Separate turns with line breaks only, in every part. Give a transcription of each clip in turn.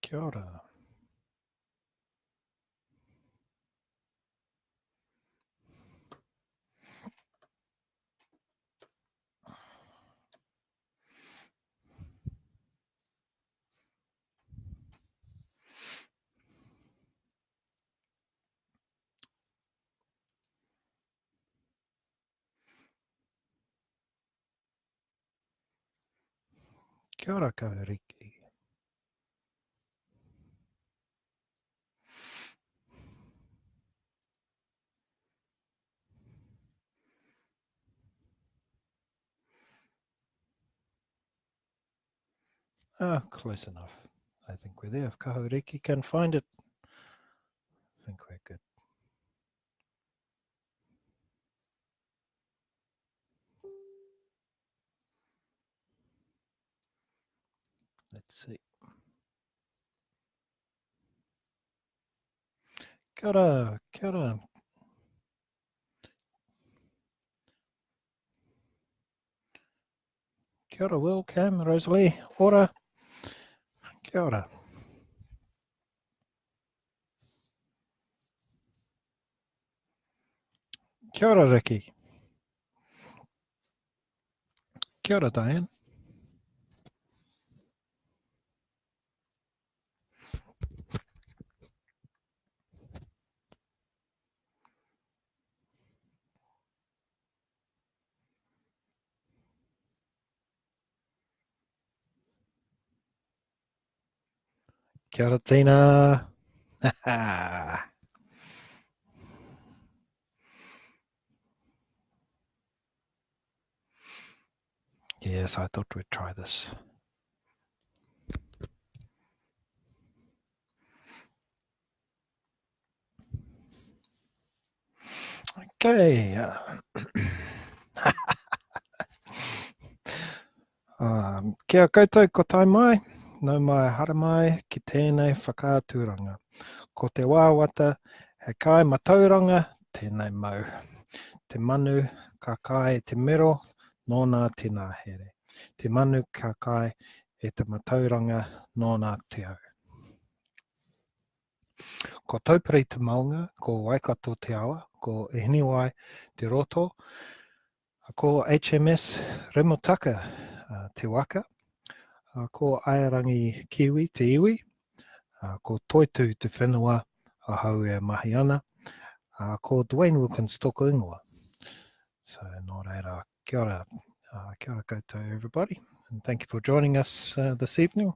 Kia ora. Kia ora kauriki. Ah, close enough. I think we're there. If Kahuriki can find it, I think we're good. Let's see. Kia ora, kia ora. Kia ora, Will, Cam, Rosalie, ora. Kia ora. Kia ora, Ricky. Kia ora, Diane. Kia ora, Tina. Yes, I thought we'd try this. Okay. Kia koutou ko tai mai, no mai hara mai ki tēnei whakāturanga. Ko te wāwata, he kai matauranga, tēnei mau. Te manu ka kai te mero, nōnā tina here. Te manu ka kai e te matauranga, nōnā te au. Ko taupiri te maunga, ko Waikato te awa, ko Ehiniwai te roto, ko HMS Remotaka te waka, ko Airangi Kiwi te iwi, ko Toitu te whenua a hau e mahi ana, ko Dwayne Wilkins tōku ingoa. So nō reira, kia ora koutou everybody, and thank you for joining us this evening.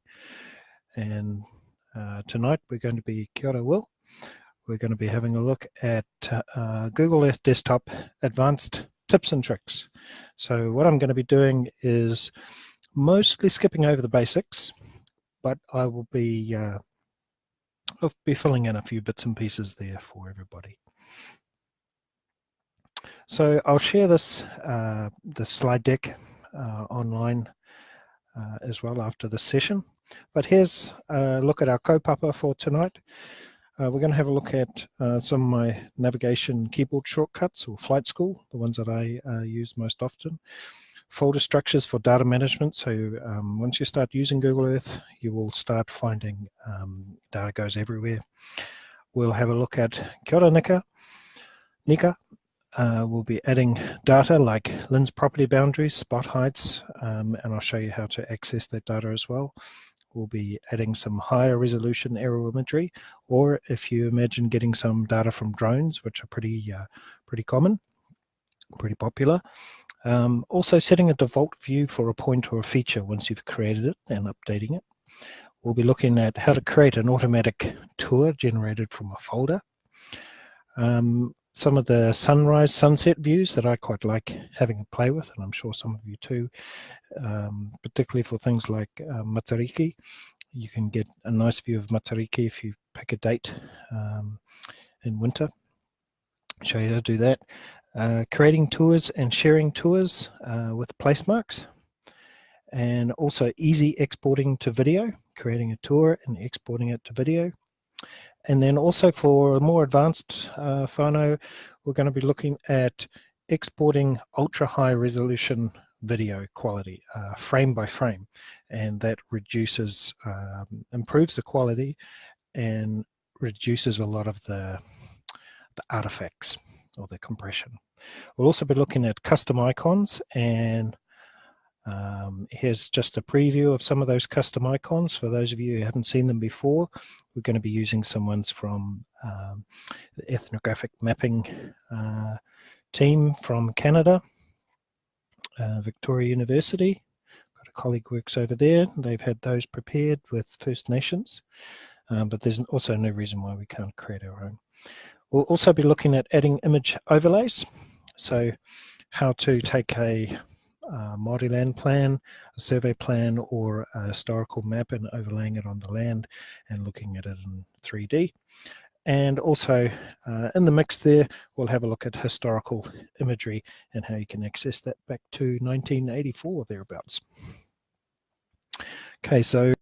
And tonight we're going to be, kia ora Will, we're going to be having a look at Google Earth Desktop Advanced Tips and Tricks. So what I'm going to be doing is mostly skipping over the basics, but I will be I'll be filling in a few bits and pieces there for everybody. So I'll share this the slide deck online as well after this session. But here's a look at our kaupapa for tonight. We're going to have a look at some of my navigation keyboard shortcuts, or flight school, the ones that I use most often. Folder structures for data management. So once you start using Google Earth, you will start finding data goes everywhere. We'll have a look at kia ora Nika. We'll be adding data like lens property boundaries, spot heights, and I'll show you how to access that data as well. We'll be adding some higher resolution aerial imagery, or if you imagine getting some data from drones, which are pretty common, pretty popular. Also setting a default view for a point or a feature once you've created it and updating it. We'll be looking at how to create an automatic tour generated from a folder. Some of the sunrise, sunset views that I quite like having a play with, and I'm sure some of you too, particularly for things like Matariki. You can get a nice view of Matariki if you pick a date in winter. Show you how to do that. Creating tours and sharing tours with place marks, and also easy exporting to video, creating a tour and exporting it to video. And then also for a more advanced whānau, we're going to be looking at exporting ultra high resolution video quality, frame by frame, and that reduces, improves the quality and reduces a lot of the artifacts or the compression. We'll also be looking at custom icons, and here's just a preview of some of those custom icons. For those of you who haven't seen them before, we're going to be using some ones from the ethnographic mapping team from Canada, Victoria University. Got a colleague who works over there. They've had those prepared with First Nations, but there's also no reason why we can't create our own. We'll also be looking at adding image overlays. So how to take a Maori land plan, a survey plan, or a historical map and overlaying it on the land and looking at it in 3D. And also in the mix there, we'll have a look at historical imagery and how you can access that back to 1984 thereabouts. Okay, so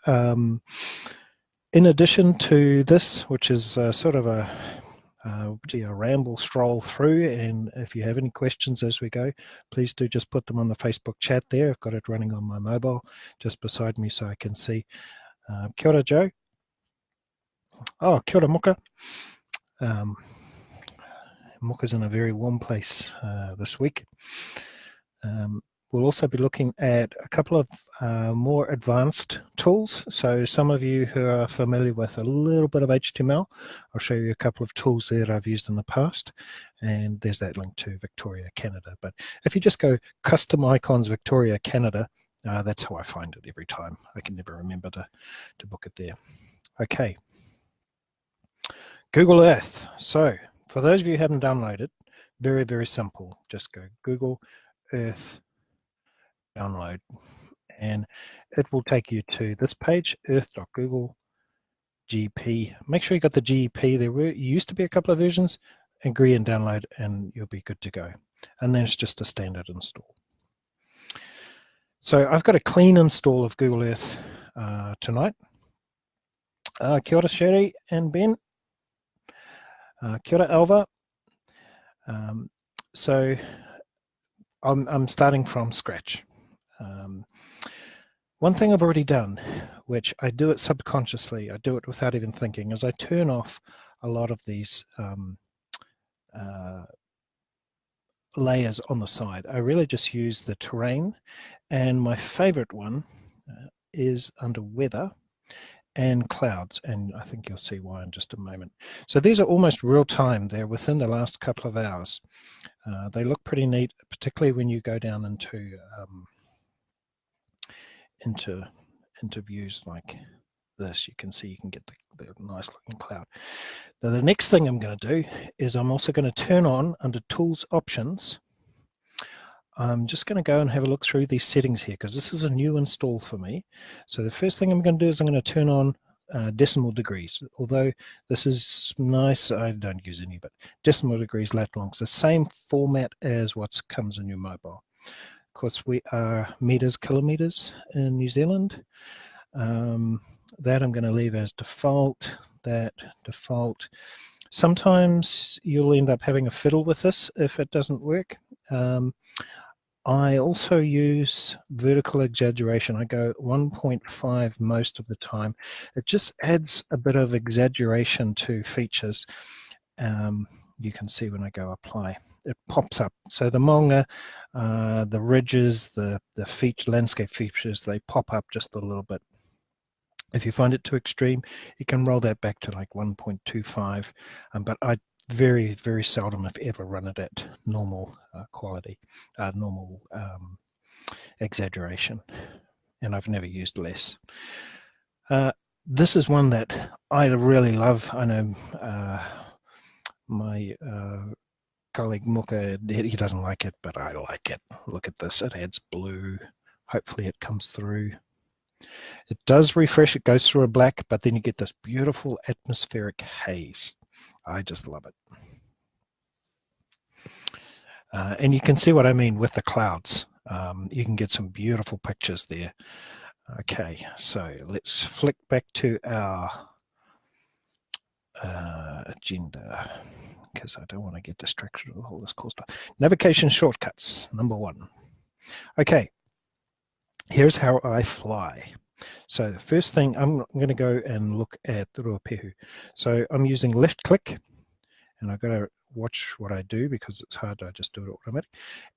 in addition to this, which is sort of a ramble stroll through, and if you have any questions as we go, please do just put them on the Facebook chat there. I've got it running on my mobile just beside me so I can see. Kia ora, Joe. Oh, kia ora, Muka. Muka's in a very warm place this week. We'll also be looking at a couple of more advanced tools. So some of you who are familiar with a little bit of HTML, I'll show you a couple of tools there that I've used in the past. And there's that link to Victoria, Canada. But if you just go custom icons, Victoria, Canada, that's how I find it every time. I can never remember to book it there. Okay. Google Earth. So for those of you who haven't downloaded, very, very simple. Just go Google Earth download, and it will take you to this page, earth.google GP. Make sure you got the GP. There used to be a couple of versions. Agree and download, and you'll be good to go. And then it's just a standard install. So I've got a clean install of Google Earth tonight. Kia ora, Sherry and Ben. Kia ora, Alva. So I'm starting from scratch. One thing I've already done, which I do it subconsciously, I do it without even thinking, is I turn off a lot of these layers on the side. I really just use the terrain, and my favorite one is under weather and clouds, and I think you'll see why in just a moment. So these are almost real time. They're within the last couple of hours. They look pretty neat, particularly when you go down into views like this. You can see, you can get the nice looking cloud. Now the next thing I'm going to do is I'm also going to turn on under Tools Options. I'm just going to go and have a look through these settings here because this is a new install for me. So the first thing I'm going to do is I'm going to turn on decimal degrees. Although this is nice, I don't use any, but decimal degrees lat longs, the same format as what comes in your mobile. Of course, we are meters, kilometers in New Zealand. That I'm going to leave as default. That default. Sometimes you'll end up having a fiddle with this if it doesn't work. I also use vertical exaggeration. I go 1.5 most of the time. It just adds a bit of exaggeration to features. You can see when I go apply, it pops up. So the maunga, the ridges, the landscape features, they pop up just a little bit. If you find it too extreme, you can roll that back to like 1.25, but I very, very seldom, if ever, run it at normal quality, normal exaggeration, and I've never used less. This is one that I really love. I know my colleague Muka, he doesn't like it, but I like it. Look at this, it adds blue. Hopefully it comes through. It does refresh, it goes through a black, but then you get this beautiful atmospheric haze. I just love it. And you can see what I mean with the clouds. You can get some beautiful pictures there. Okay, so let's flick back to our agenda because I don't want to get distracted with all this cool stuff. Navigation shortcuts, number one. Okay, here's how I fly. So the first thing, I'm going to go and look at the Ruapehu. So I'm using left click, and I've got to watch what I do because it's hard. I just do it automatic.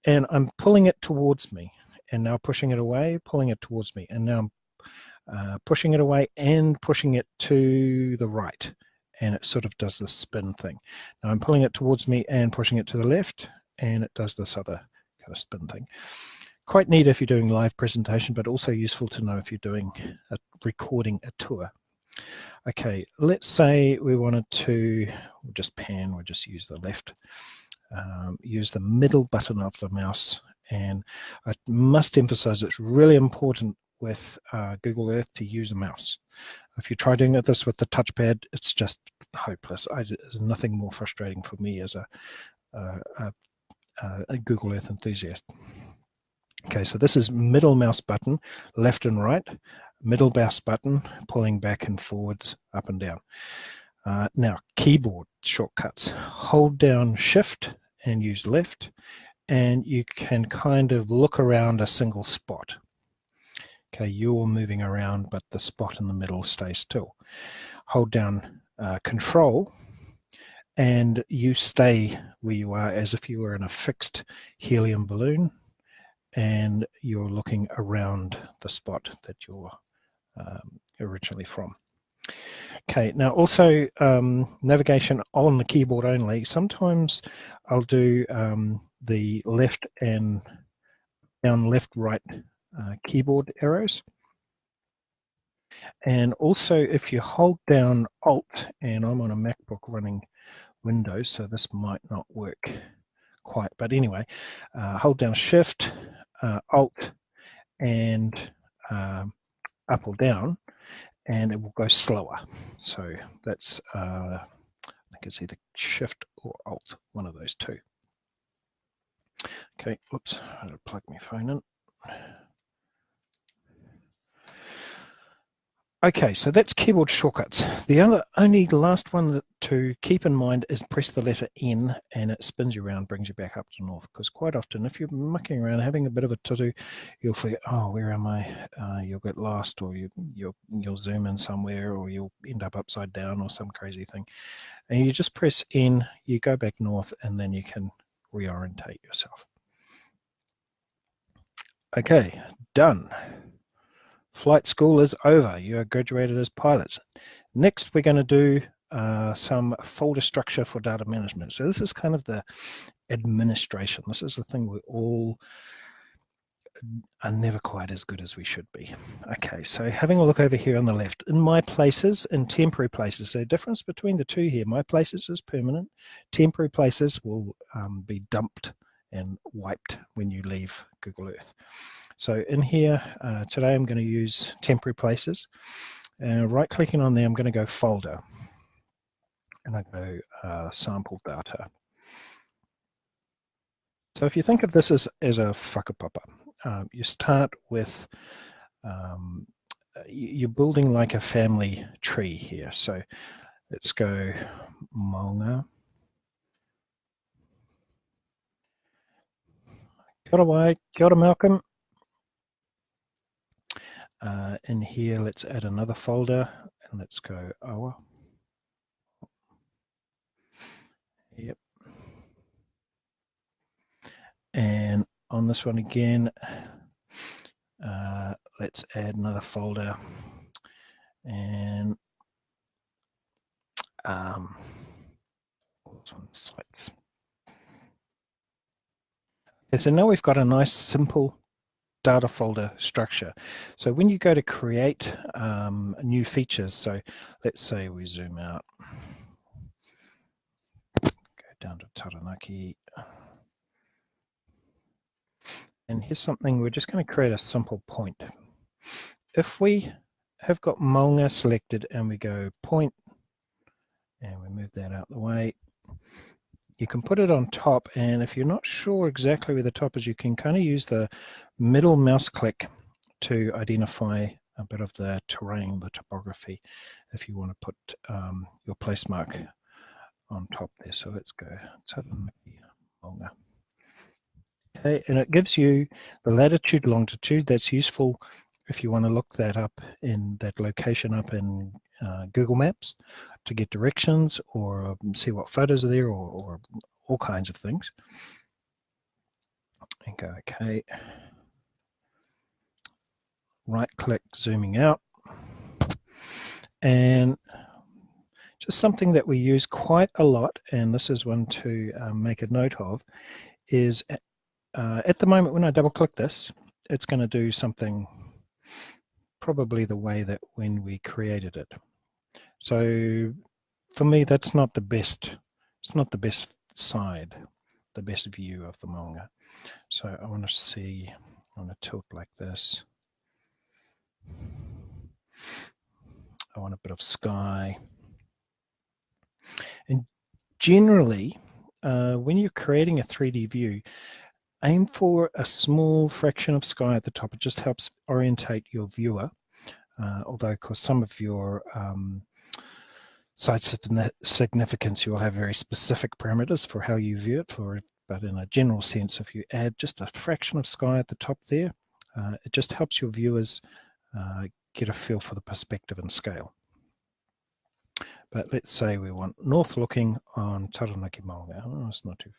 And I'm pulling it towards me, and now pushing it away, pulling it towards me, and now I'm pushing it away and pushing it to the right. And it sort of does this spin thing. Now I'm pulling it towards me and pushing it to the left, and it does this other kind of spin thing. Quite neat if you're doing live presentation, but also useful to know if you're doing recording a tour. Okay, let's say we wanted to, we'll just pan, we'll just use the left, use the middle button of the mouse. And I must emphasize it's really important with Google Earth to use a mouse. If you try doing this with the touchpad, it's just hopeless. There's nothing more frustrating for me as a Google Earth enthusiast. Okay, so this is middle mouse button, left and right, middle mouse button, pulling back and forwards, up and down. Now, keyboard shortcuts. Hold down Shift and use left, and you can kind of look around a single spot. Okay, you're moving around, but the spot in the middle stays still. Hold down Control, and you stay where you are as if you were in a fixed helium balloon, and you're looking around the spot that you're originally from. Okay, now also navigation on the keyboard only. Sometimes I'll do the left and down, left, right keyboard arrows. And also if you hold down Alt, and I'm on a MacBook running Windows, so this might not work quite, but anyway, hold down Shift, Alt, and up or down, and it will go slower. So that's, I think it's either Shift or Alt, one of those two. Okay, whoops, I'm going to plug my phone in. Okay, so that's keyboard shortcuts. The only last one to keep in mind is press the letter N, and it spins you around, brings you back up to north. Because quite often, if you're mucking around, having a bit of a tutu, you'll forget, oh, where am I? You'll get lost, or you'll zoom in somewhere, or you'll end up upside down, or some crazy thing. And you just press N, you go back north, and then you can reorientate yourself. Okay, done. Flight school is over. You are graduated as pilots. Next, we're going to do some folder structure for data management. So this is kind of the administration. This is the thing we all are never quite as good as we should be. Okay, so having a look over here on the left, in my places and temporary places. So the difference between the two here, my places is permanent. Temporary places will be dumped and wiped when you leave Google Earth. So in here, today I'm going to use temporary places. Right-clicking on there, I'm going to go folder. And I go sample data. So if you think of this as a whakapapa, you start with, you're building like a family tree here. So let's go maunga. Kia ora wai, kia ora Malcolm. In here, let's add another folder, and let's go awa. Yep. And on this one again, let's add another folder, and sites. Okay, so now we've got a nice simple data folder structure. So when you go to create new features, so let's say we zoom out, go down to Taranaki, and here's something, we're just going to create a simple point. If we have got maunga selected and we go point, and we move that out the way, you can put it on top, and if you're not sure exactly where the top is, you can kind of use the middle mouse click to identify a bit of the terrain, the topography, if you want to put your place mark on top there. So let's go Taranaki maunga. Okay, and it gives you the latitude, longitude. That's useful if you want to look that up in that location up in Google Maps to get directions or see what photos are there or all kinds of things. And go, okay. Right click, zooming out. And just something that we use quite a lot, and this is one to make a note of, is at the moment when I double click this, it's going to do something probably the way that when we created it. So for me, that's not the best, it's not the best side, the best view of the maunga. So I want to see, I want to tilt like this. I want a bit of sky. And generally, when you're creating a 3D view, aim for a small fraction of sky at the top. It just helps orientate your viewer. Although, of course, some of your sites of significance, you will have very specific parameters for how you view it. But in a general sense, if you add just a fraction of sky at the top there, it just helps your viewers get a feel for the perspective and scale. But let's say we want north looking on Taranaki Maunga. Oh, it's not too...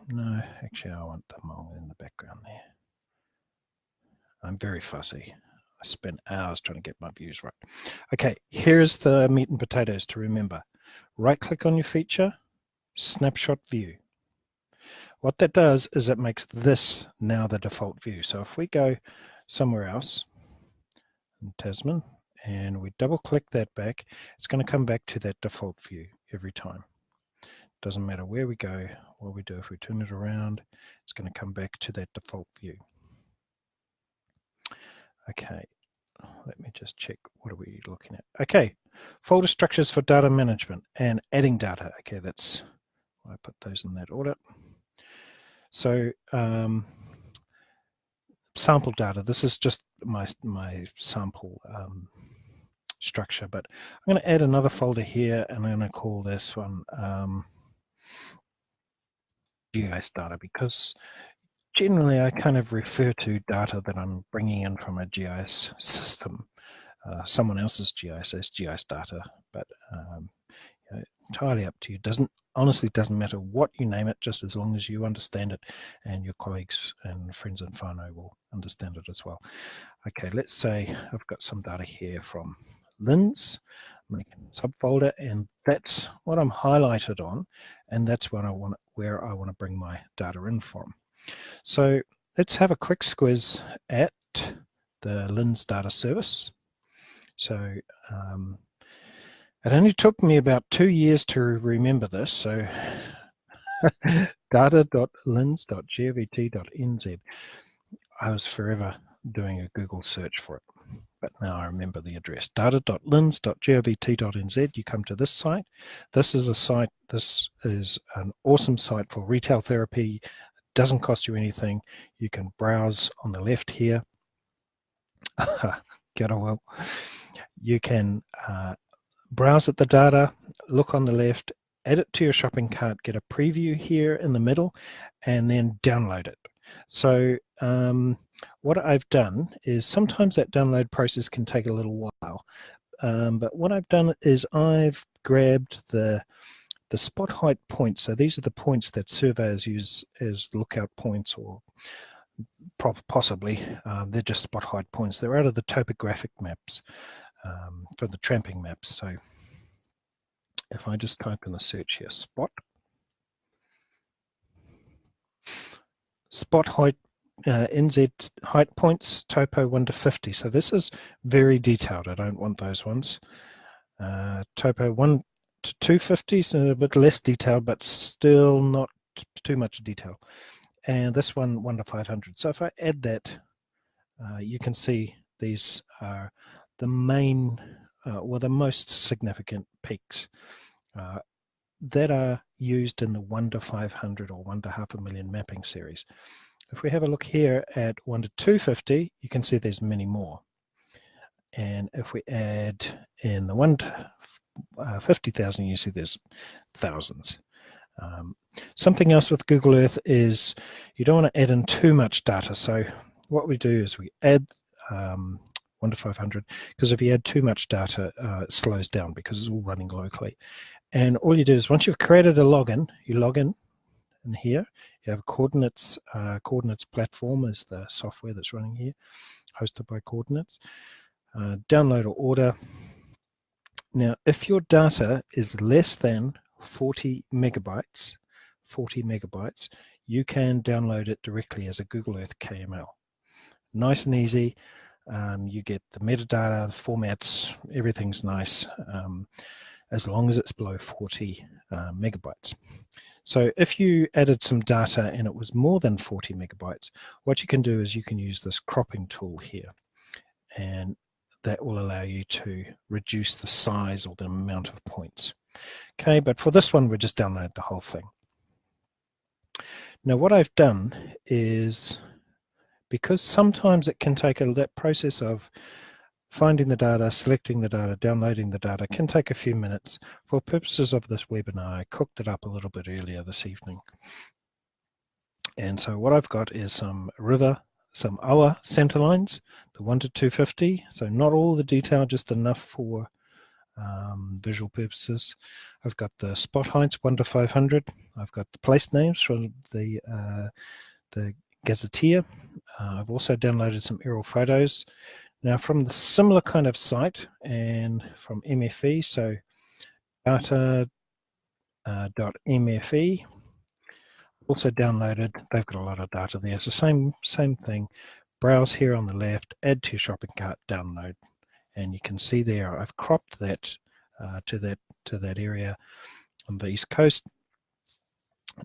No, actually I want the maunga in the background there. I'm very fussy. I spent hours trying to get my views right. Okay, here's the meat and potatoes to remember. Right click on your feature, Snapshot View. What that does is it makes this now the default view. So if we go somewhere else in Tasman and we double click that back, it's going to come back to that default view every time. Doesn't matter where we go, what we do. If we turn it around, it's going to come back to that default view. Okay, let me just check. What are we looking at? Okay, folder structures for data management and adding data. Okay, that's why I put those in that order. So sample data. This is just my sample structure, but I'm going to add another folder here, and I'm going to call this one GIS data, because generally I kind of refer to data that I'm bringing in from a GIS system, someone else's GIS as GIS data, but you know, entirely up to you. Honestly doesn't matter what you name it, just as long as you understand it and your colleagues and friends and whānau will understand it as well. Okay, let's say I've got some data here from LINS, make a subfolder, and that's what I'm highlighted on, and that's what where I want to bring my data in from. So let's have a quick squiz at the LINS data service. So it only took me about 2 years to remember this. So data.lins.govt.nz. I was forever doing a Google search for it, but now I remember the address. Data.lins.govt.nz. You come to this site. This is a site, this is an awesome site for retail therapy. It doesn't cost you anything. You can browse on the left here. Get a well. You can browse at the data, look on the left, add it to your shopping cart, get a preview here in the middle, and then download it. So what I've done is sometimes that download process can take a little while, but what I've done is I've grabbed the spot height points. So these are the points that surveyors use as lookout points, or possibly they're just spot height points. They're out of the topographic maps. For the tramping maps. So if I just type in the search here, spot height, NZ height points, topo 1 to 50. So this is very detailed. I don't want those ones. Topo 1 to 250, so a bit less detailed, but still not too much detail. And this one 1 to 500. So if I add that, you can see these are the main or the most significant peaks that are used in the 1 to 500 or 1 to 500,000 mapping series. If we have a look here at 1 to 250, you can see there's many more. And if we add in the 1 to 50,000, you see there's thousands. Something else with Google Earth is you don't want to add in too much data. So what we do is we add 1 to 500, because if you add too much data, it slows down because it's all running locally. And all you do is once you've created a login, you log in here. You have Coordinates. Coordinates platform is the software that's running here, hosted by Coordinates. Download or order. Now, if your data is less than 40 megabytes, you can download it directly as a Google Earth KML. Nice and easy. You get the metadata, the formats, everything's nice, as long as it's below 40 megabytes. So if you added some data and it was more than 40 megabytes, what you can do is you can use this cropping tool here, and that will allow you to reduce the size or the amount of points. Okay, but for this one, we just download the whole thing. Now what I've done is, because sometimes it can take that process of finding the data, selecting the data, downloading the data can take a few minutes. For purposes of this webinar, I cooked it up a little bit earlier this evening. And so what I've got is some Awa center lines, the 1 to 250. So not all the detail, just enough for visual purposes. I've got the spot heights 1 to 500. I've got the place names from the gazetteer. I've also downloaded some aerial photos. Now from the similar kind of site and from MFE, so data.mfe, also downloaded, they've got a lot of data there. It's the same thing. Browse here on the left, add to your shopping cart, download. And you can see there, I've cropped that to that area on the East Coast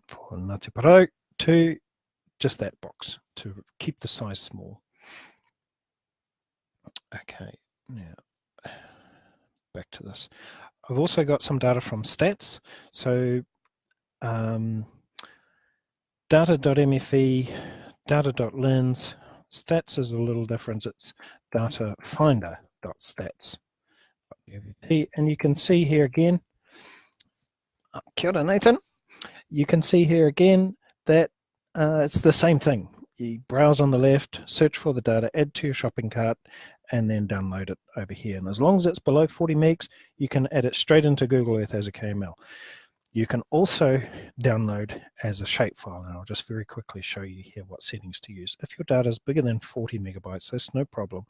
for Ngāti Porou to just that box to keep the size small. Okay, now back to this. I've also got some data from stats. So data.mfe, data.lens, stats is a little different. It's data finder.stats. And you can see here again, kia ora Nathan, you can see here again that it's the same thing. You browse on the left, search for the data, add to your shopping cart, and then download it over here. And as long as it's below 40 megs, you can add it straight into Google Earth as a KML. You can also download as a shapefile, and I'll just very quickly show you here what settings to use. If your data is bigger than 40 megabytes, that's no problem.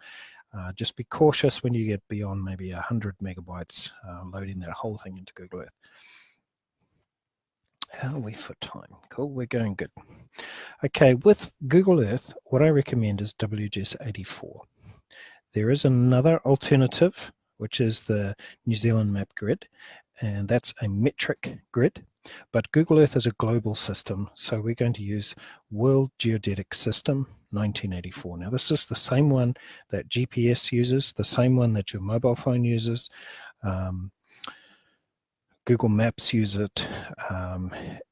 Just be cautious when you get beyond maybe 100 megabytes loading that whole thing into Google Earth. How are we for time? Cool, we're going good. Okay, with Google Earth, what I recommend is WGS 84. There is another alternative, which is the New Zealand map grid, and that's a metric grid. But Google Earth is a global system, so we're going to use World Geodetic System 1984. Now, this is the same one that GPS uses, the same one that your mobile phone uses. Google Maps use it.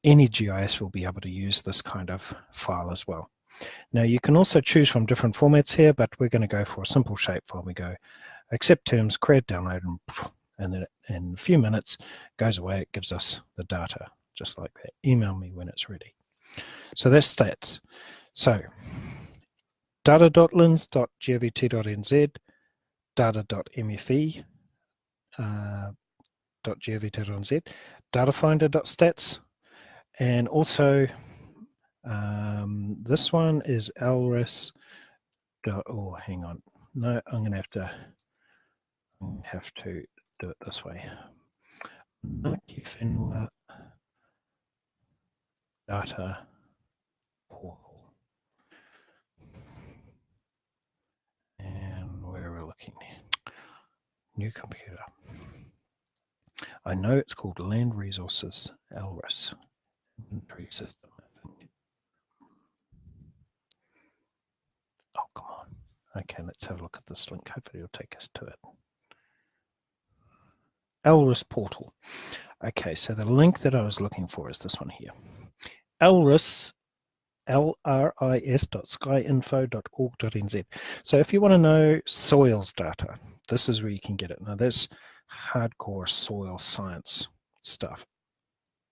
Any GIS will be able to use this kind of file as well. Now, you can also choose from different formats here, but we're going to go for a simple shapefile. We go accept terms, create, download, and then in a few minutes it goes away. It gives us the data just like that. Email me when it's ready. So that's stats. So data.lens.govt.nz, data.mfe, .govt.nz, datafinder.stats, and also this one is LRIS. Oh, hang on. No, I'm going to have to do it this way. Data portal. And where are we looking? New computer. I know it's called Land Resources LRIS Inventory System, I think. Oh, come on. Okay, let's have a look at this link. Hopefully it'll take us to it. LRIS portal. Okay, so the link that I was looking for is this one here. LRIS, lris.skyinfo.org.nz. So if you want to know soils data, this is where you can get it. Now that's hardcore soil science stuff.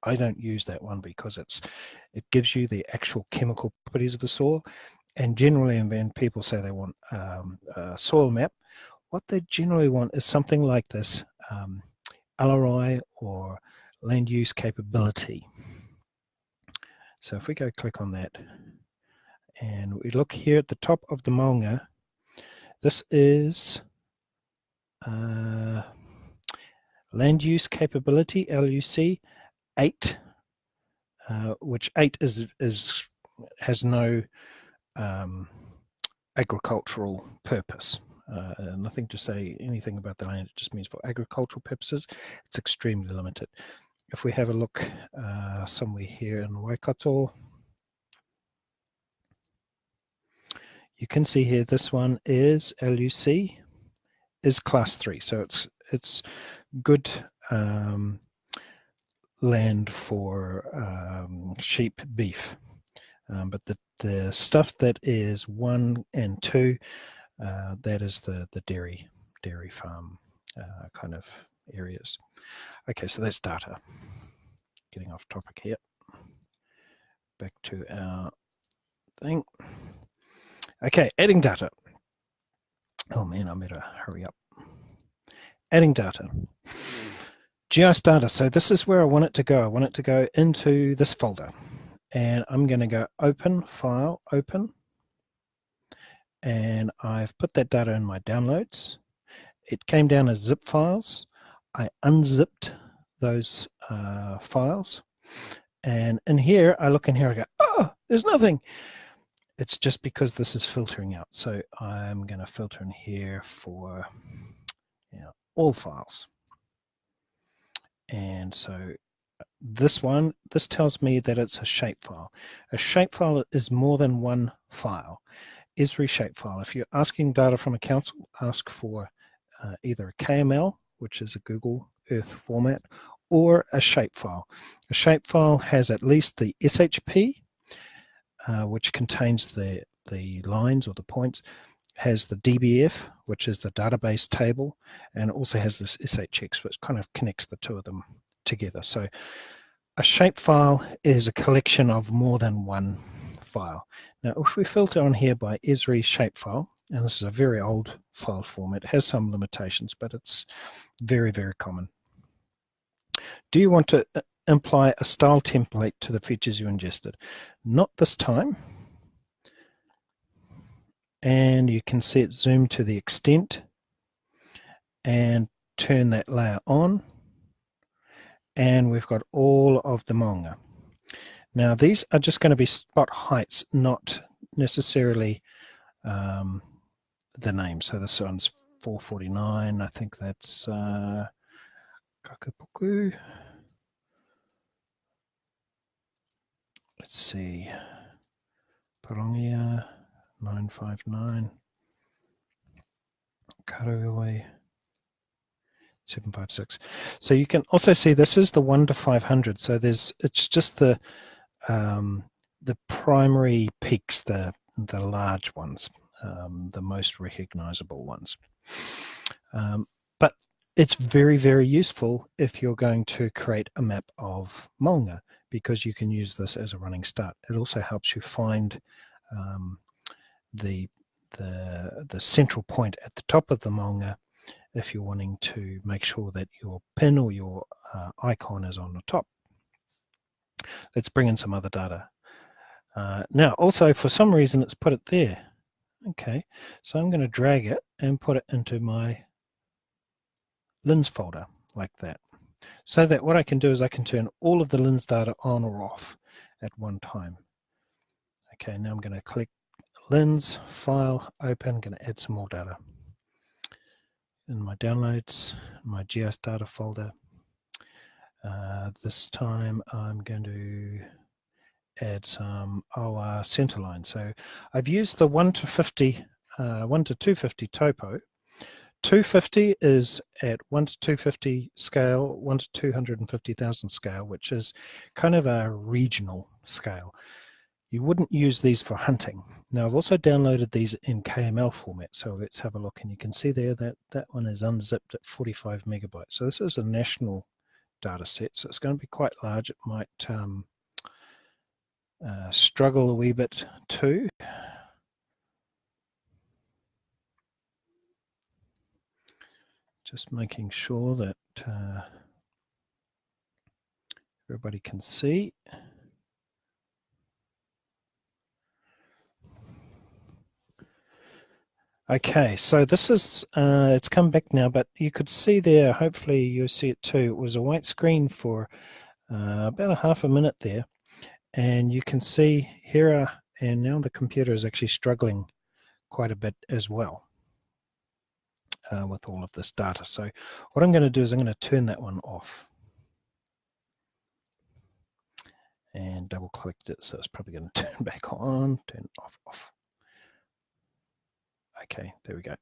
I don't use that one because it gives you the actual chemical properties of the soil. And generally, when people say they want a soil map, what they generally want is something like this, LRI or land use capability. So if we go click on that, and we look here at the top of the maunga, this is land use capability, LUC 8, which 8 has no agricultural purpose. Nothing to say anything about the land, it just means for agricultural purposes, it's extremely limited. If we have a look somewhere here in Waikato, you can see here this one is LUC, is class 3, so it's good land for sheep, beef, but the stuff that is 1 and 2, that is the dairy farm kind of areas. Okay, so that's data. Getting off topic here. Back to our thing. Okay, adding data. Oh man, I better hurry up. Adding data. GIS data. So this is where I want it to go. I want it to go into this folder. And I'm going to go open, file, open. And I've put that data in my downloads. It came down as zip files. I unzipped those files. And in here, I look in here, I go, oh, there's nothing. It's just because this is filtering out. So I'm going to filter in here for all files. And so this tells me that it's a shapefile. A shapefile is more than one file. Esri shapefile. If you're asking data from a council, ask for either a KML, which is a Google Earth format, or a shapefile. A shapefile has at least the SHP, which contains the lines or the points, has the DBF, which is the database table, and also has this SHX, which kind of connects the two of them together. So a shapefile is a collection of more than one file. Now, if we filter on here by Esri shapefile, and this is a very old file format, it has some limitations, but it's very, very common. Do you want to apply a style template to the features you ingested? Not this time. And you can see it zoomed to the extent and turn that layer on. And we've got all of the maunga. Now these are just going to be spot heights, not necessarily the name. So this one's 449. I think that's Kakapuku. Let's see. Parongia 959. Karuiwai 756. So you can also see this is the 1 to 500. So it's just the primary peaks, the large ones, the most recognizable ones. But it's very, very useful if you're going to create a map of maunga, because you can use this as a running start. It also helps you find the central point at the top of the maunga if you're wanting to make sure that your pin or your icon is on the top. Let's bring in some other data. Now, also, for some reason, it's put it there. Okay, so I'm going to drag it and put it into my lens folder like that. So that what I can do is I can turn all of the lens data on or off at one time. Okay, now I'm going to click lens, file, open, I'm going to add some more data. In my downloads, my GIS data folder. This time I'm going to add some OR centerline. So I've used the 1 to 250 topo. 250 is at 1 to 250 scale, 1 to 250,000 scale, which is kind of a regional scale. You wouldn't use these for hunting. Now I've also downloaded these in KML format, so let's have a look, and you can see there that that one is unzipped at 45 megabytes. So this is a national data set, so it's going to be quite large. It might struggle a wee bit too. Just making sure that everybody can see. Okay, so this is, it's come back now, but you could see there, hopefully you'll see it too, it was a white screen for about a half a minute there. And you can see here, and now the computer is actually struggling quite a bit as well with all of this data. So what I'm going to do is I'm going to turn that one off. And double click it, so it's probably going to turn back on, turn off, off. Okay, there we go.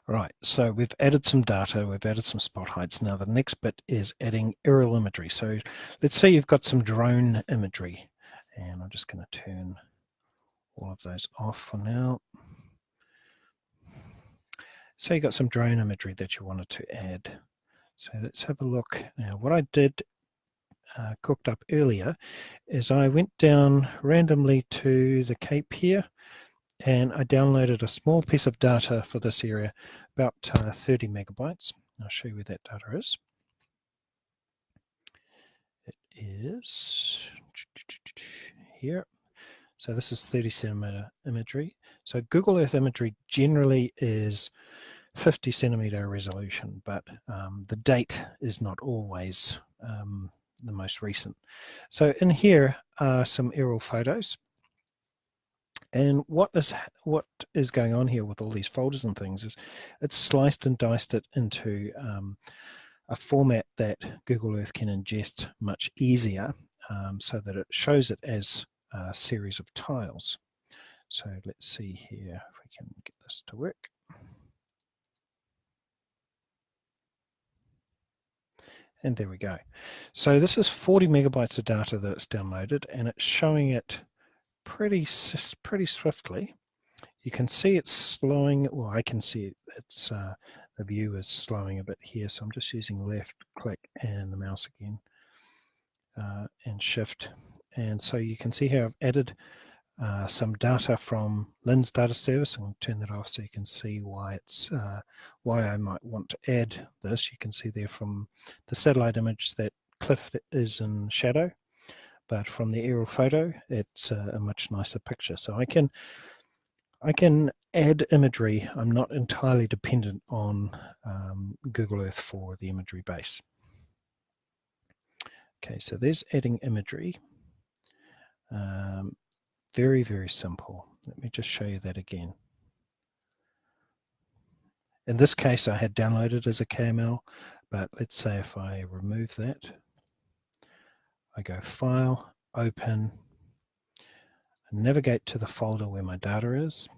Right, so we've added some data, we've added some spot heights. Now the next bit is adding aerial imagery. So let's say you've got some drone imagery, and I'm just going to turn all of those off for now. So you've got some drone imagery that you wanted to add. So let's have a look. Now what I did cooked up earlier is I went down randomly to the Cape here, and I downloaded a small piece of data for this area, about 30 megabytes. I'll show you where that data is. It is here. So this is 30 centimeter imagery. So Google Earth imagery generally is 50 centimeter resolution, but the date is not always the most recent. So in here are some aerial photos. And what is going on here with all these folders and things is it's sliced and diced it into a format that Google Earth can ingest much easier, so that it shows it as a series of tiles. So let's see here if we can get this to work. And there we go. So this is 40 megabytes of data that's downloaded, and it's showing it pretty swiftly. You can see it's slowing. Well, I can see it. It's the view is slowing a bit here, so I'm just using left click and the mouse again, and shift. And so you can see how I've added some data from Lynn's data service. I'm going to turn that off so you can see why it's why I might want to add this. You can see there from the satellite image that cliff that is in shadow, but from the aerial photo, it's a much nicer picture. So I can add imagery. I'm not entirely dependent on Google Earth for the imagery base. Okay, so there's adding imagery. Very, very simple. Let me just show you that again. In this case, I had downloaded as a KML, but let's say if I remove that, I go File, Open, navigate to the folder where my data is.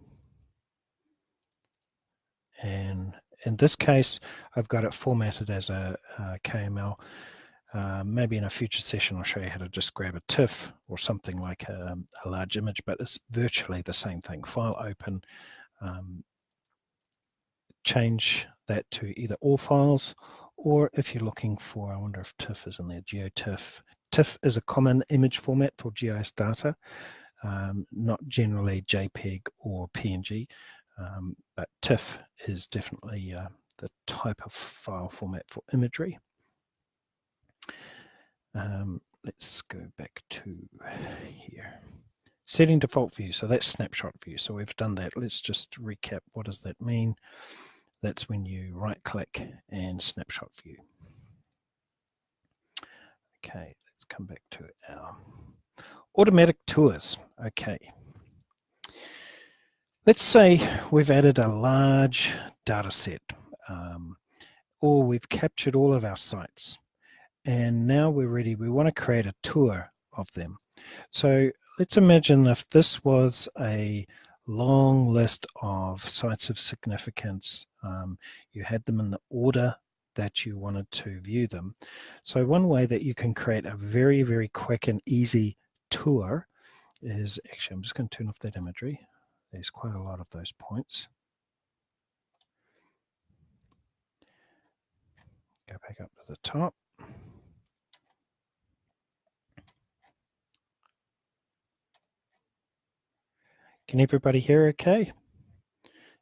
And in this case, I've got it formatted as a KML. Maybe in a future session, I'll show you how to just grab a TIFF or something like a large image, but it's virtually the same thing. File, Open, change that to either all files, or if you're looking for, I wonder if TIFF is in there, GeoTIFF. TIFF is a common image format for GIS data, not generally JPEG or PNG, but TIFF is definitely the type of file format for imagery. Let's go back to here. Setting default view, so that's snapshot view. So we've done that. Let's just recap. What does that mean? That's when you right click and snapshot view. Okay, let's come back to our automatic tours. Okay. Let's say we've added a large data set, or we've captured all of our sites, and now we're ready. We want to create a tour of them. So let's imagine if this was a long list of sites of significance. You had them in the order that you wanted to view them. So one way that you can create a very, very quick and easy tour is, actually, I'm just going to turn off that imagery. There's quite a lot of those points. Go back up to the top. Can everybody hear okay?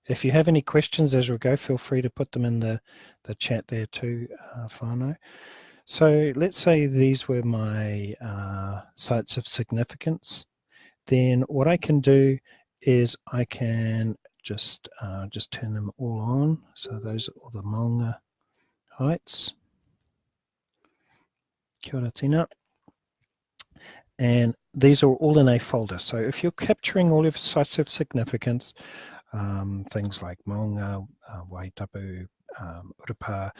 If you have any questions as we go, feel free to put them in the chat there too, whānau. So let's say these were my sites of significance. Then what I can do is I can just turn them all on. So those are all the maunga heights. Kia ora tina. And these are all in a folder. So if you're capturing all of sites of significance, things like maunga, waitapu, urupa,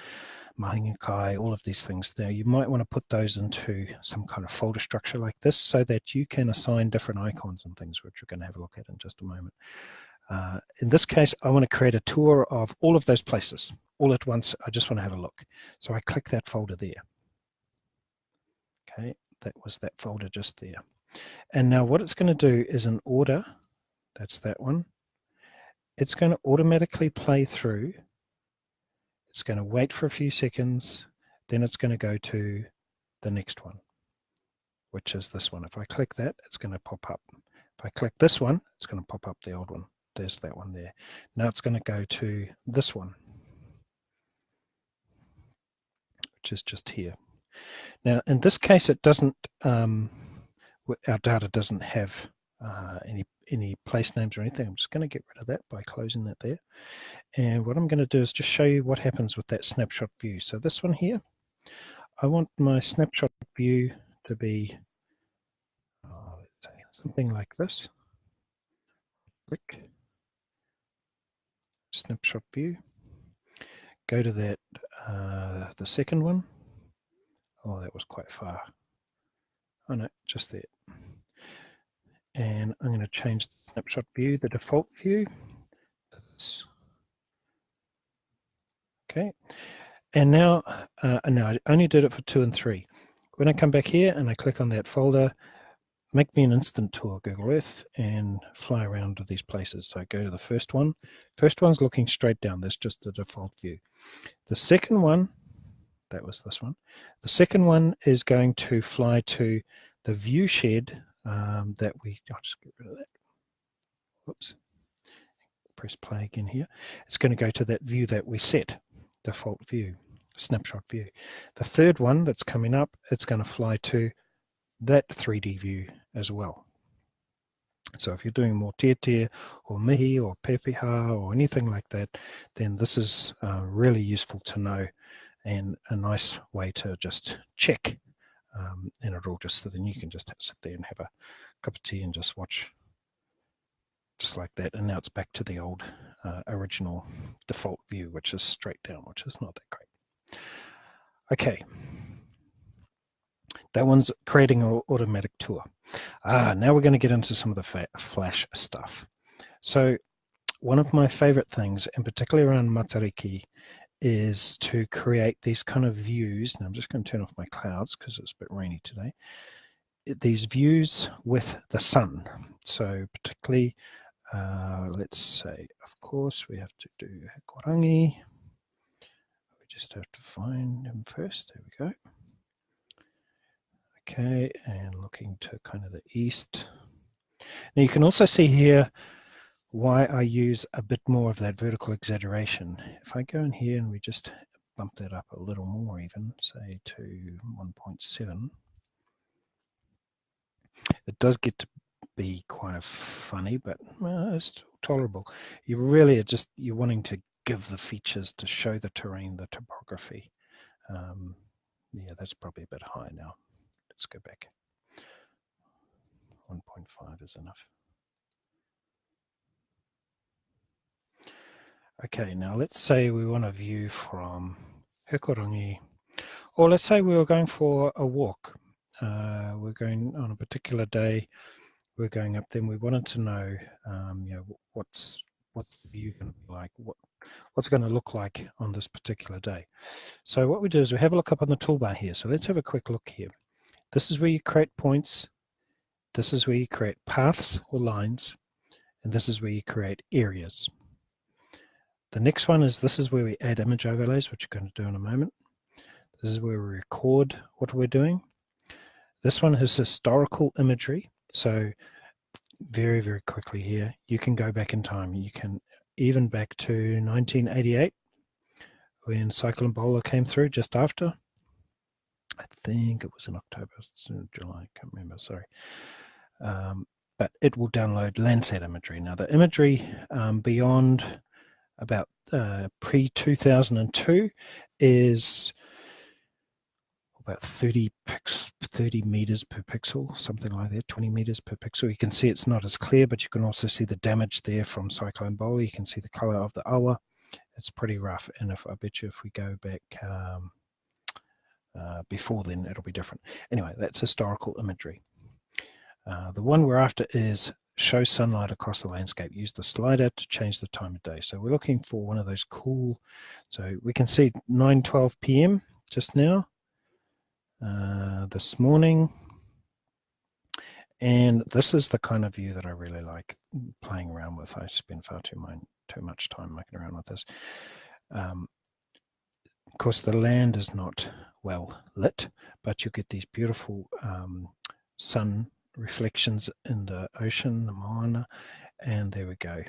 mahingakai, all of these things there, you might want to put those into some kind of folder structure like this so that you can assign different icons and things, which we're going to have a look at in just a moment. In this case, I want to create a tour of all of those places all at once. I just want to have a look. So I click that folder there. Okay, that was that folder just there. And now what it's going to do is in order, that's that one, it's going to automatically play through. It's going to wait for a few seconds, then it's going to go to the next one, which is this one. If I click that, it's going to pop up. If I click this one, it's going to pop up the old one. There's that one there. Now it's going to go to this one, which is just here. Now, in this case, it doesn't, our data doesn't have any place names or anything. I'm just going to get rid of that by closing that there. And what I'm going to do is just show you what happens with that snapshot view. So this one here, I want my snapshot view to be something like this. Click snapshot view. Go to that, the second one. Oh, that was quite far. Oh no, just there. And I'm going to change the snapshot view, the default view. Okay. And now I only did it for 2 and 3. When I come back here and I click on that folder, make me an instant tour, Google Earth, and fly around to these places. So I go to the first one. First one's looking straight down. That's just the default view. The second one, that was this one. The second one is going to fly to the view shed that I'll just get rid of that. Whoops. Press play again here. It's going to go to that view that we set, default view, snapshot view. The third one that's coming up, it's going to fly to that 3D view as well. So if you're doing more tete or mihi or pepeha or anything like that, then this is really useful to know and a nice way to just check. And it'll just, so then you can just sit there and have a cup of tea and just watch just like that. And now it's back to the old original default view, which is straight down, which is not that great. Okay. That one's creating an automatic tour. Now we're going to get into some of the Flash stuff. So one of my favorite things, and particularly around Matariki, is to create these kind of views. Now I'm just going to turn off my clouds because it's a bit rainy today. These views with the sun. So particularly, let's say, of course, we have to do Hakorangi. We just have to find him first. There we go. Okay, and looking to kind of the east. Now you can also see here why I use a bit more of that vertical exaggeration. If I go in here and we just bump that up a little more even, say to 1.7, it does get to be kind of funny, but it's still tolerable. You really are just, you're wanting to give the features to show the terrain, the topography. Yeah, that's probably a bit high now. Let's go back. 1.5 is enough. Okay, now let's say we want to view from Hakorangi, or let's say we were going for a walk. We're going on a particular day, we're going up there and we wanted to know, you know, what's the view going to be like, what's going to look like on this particular day. So what we do is we have a look up on the toolbar here. So let's have a quick look here. This is where you create points. This is where you create paths or lines. And this is where you create areas. The next one is, this is where we add image overlays, which you're going to do in a moment. This is where we record what we're doing. This one is historical imagery. So very, very quickly here, you can go back in time. You can even back to 1988 when Cyclone Bowler came through just after. I think it was in October, July, I can't remember, sorry. But it will download Landsat imagery. Now the imagery beyond about pre-2002 is about 30 meters per pixel, something like that, 20 meters per pixel. You can see it's not as clear, but you can also see the damage there from Cyclone Bowler. You can see the color of the awa. It's pretty rough, and I bet you if we go back before then, it'll be different. Anyway, that's historical imagery. The one we're after is show sunlight across the landscape. Use the slider to change the time of day. So we're looking for one of those cool, so we can see 9:12 p.m. just now, this morning. And this is the kind of view that I really like playing around with. I spend far too much time mucking around with this. Of course, the land is not well lit, but you get these beautiful sun reflections in the ocean, the moana, and there we go.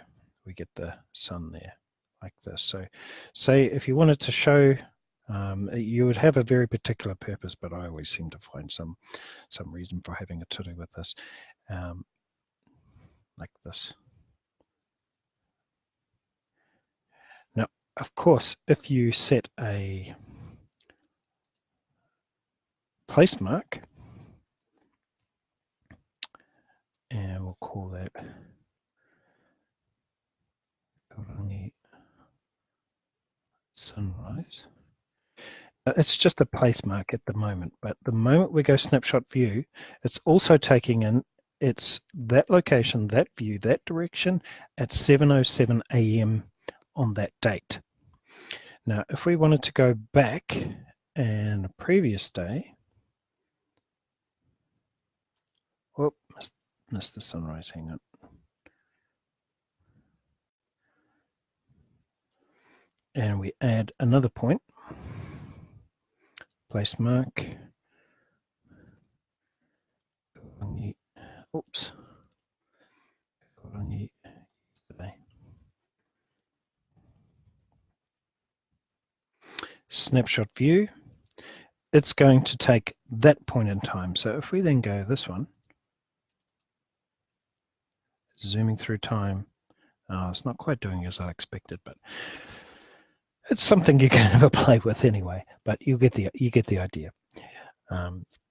We get the sun there like this. So say if you wanted to show, you would have a very particular purpose, but I always seem to find some reason for having a tutu with this, like this. Now, of course, if you set a place mark, and we'll call that sunrise. It's just a place mark at the moment, but the moment we go snapshot view, it's also taking in that location, that view, that direction at 7:07 a.m. on that date. Now, if we wanted to go back and the previous day, whoop, missed the sunrise, hang on. And we add another point, place mark. Oops. Snapshot view. It's going to take that point in time. So if we then go this one, zooming through time, it's not quite doing as I expected, but it's something you can never play with anyway. But you get the idea.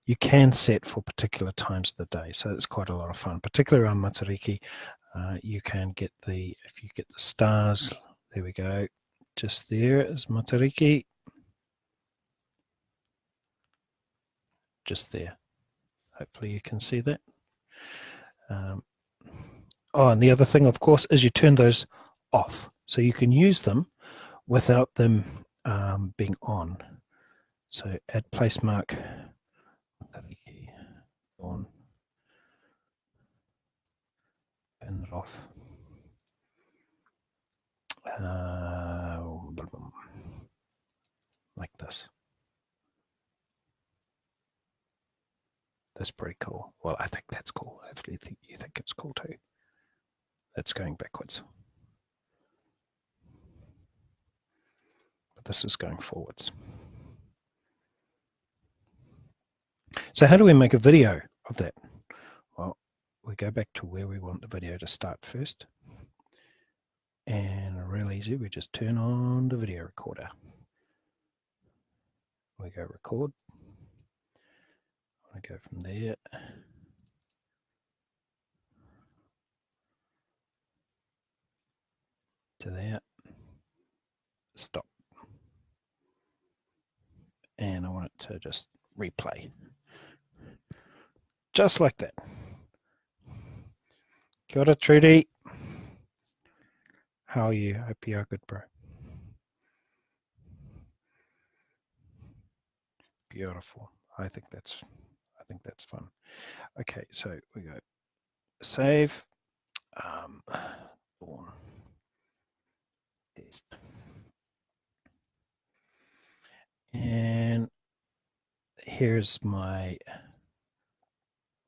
You can set for particular times of the day, so it's quite a lot of fun, particularly around Matariki. You can get if you get the stars, there we go, just there is Matariki, just there. Hopefully you can see that. And the other thing, of course, is you turn those off, so you can use them without them being on. So add place mark, on, turn it off. Like this. That's pretty cool. Well, I think that's cool. Hopefully you think it's cool too. That's going backwards. But this is going forwards. So how do we make a video of that? Well, we go back to where we want the video to start first. And real easy, we just turn on the video recorder. We go record. I go from there. To there. Stop. And I want it to just replay. Just like that. Kia ora, Trudy. How are you? Hope you are good, bro. Beautiful. I think that's fun. Okay, so we go save. And here's my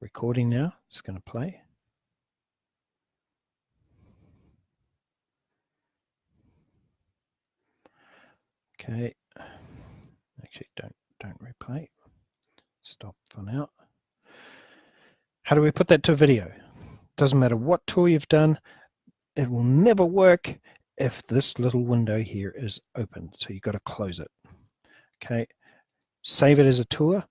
recording now. It's going to play. Okay. Actually, don't replay. Stop for now. How do we put that to video? Doesn't matter what tool you've done, it will never work if this little window here is open. So you've got to close it. Okay. Save it as a tour.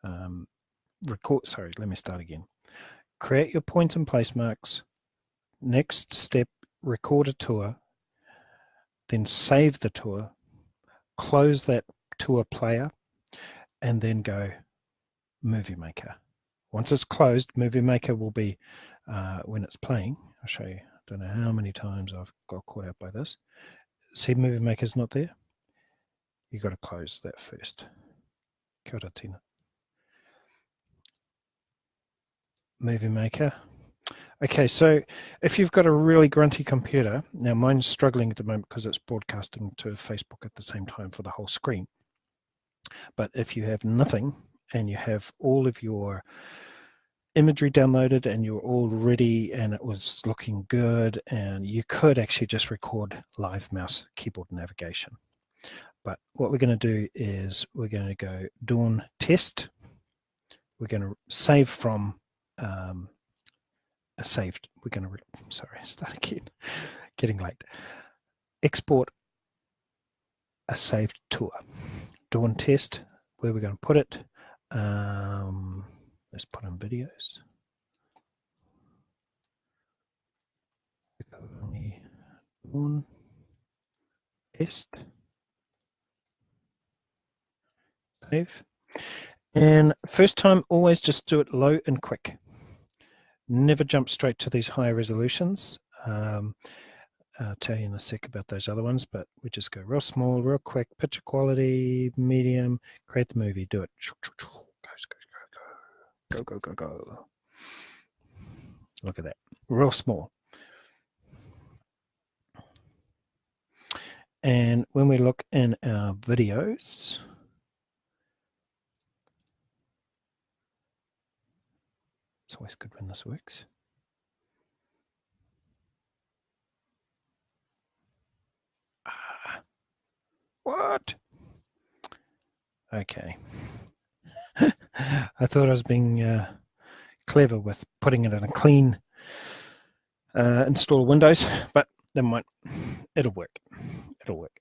Let me start again. Create your point and place marks. Next step, record a tour. Then save the tour. Close that tour player. And then go Movie Maker. Once it's closed, Movie Maker will be, when it's playing, I'll show you. I don't know how many times I've got caught out by this. See, Movie Maker's not there? You've got to close that first. Kia ora, Tina. Movie Maker. Okay, so if you've got a really grunty computer, now mine's struggling at the moment because it's broadcasting to Facebook at the same time for the whole screen. But if you have nothing and you have all of your imagery downloaded and you're all ready and it was looking good, and you could actually just record live mouse keyboard navigation. But what we're going to do is we're going to go Dawn Test. We're going to save from a saved. We're going to, start again. Getting late. Export a saved tour. Dawn Test, where we're going to put it. Let's put in videos. Dawn Test. Save. And first time, always just do it low and quick. Never jump straight to these higher resolutions. I'll tell you in a sec about those other ones, but we just go real small, real quick, picture quality, medium, create the movie, do it. Go. Look at that, real small. And when we look in our videos, it's always good when this works. What? Okay. I thought I was being clever with putting it in a clean install Windows, but never mind. It'll work. It'll work.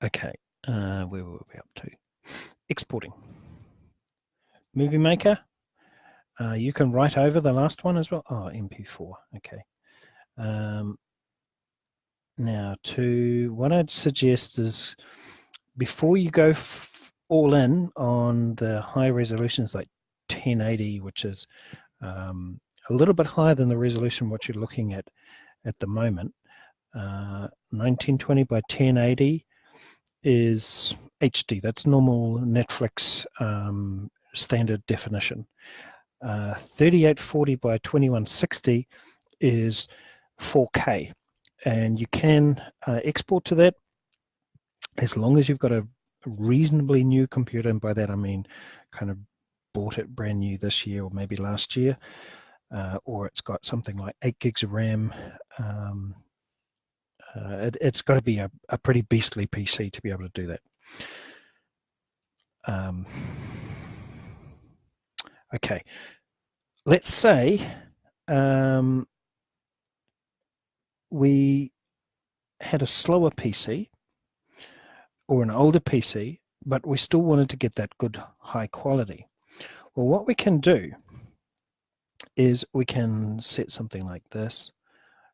Okay. Where were we up to? Exporting. Movie Maker. You can write over the last one as well. Oh, MP4. Okay. Now, what I'd suggest is before you go all in on the high resolutions like 1080, which is a little bit higher than the resolution what you're looking at the moment. 1920 by 1080 is HD. That's normal Netflix standard definition. 3840 by 2160 is 4K. And you can export to that as long as you've got a reasonably new computer. And by that, I mean kind of bought it brand new this year or maybe last year, or it's got something like 8 gigs of RAM. It's got to be a pretty beastly PC to be able to do that. Okay, let's say we had a slower PC or an older PC, but we still wanted to get that good high quality. Well, what we can do is we can set something like this.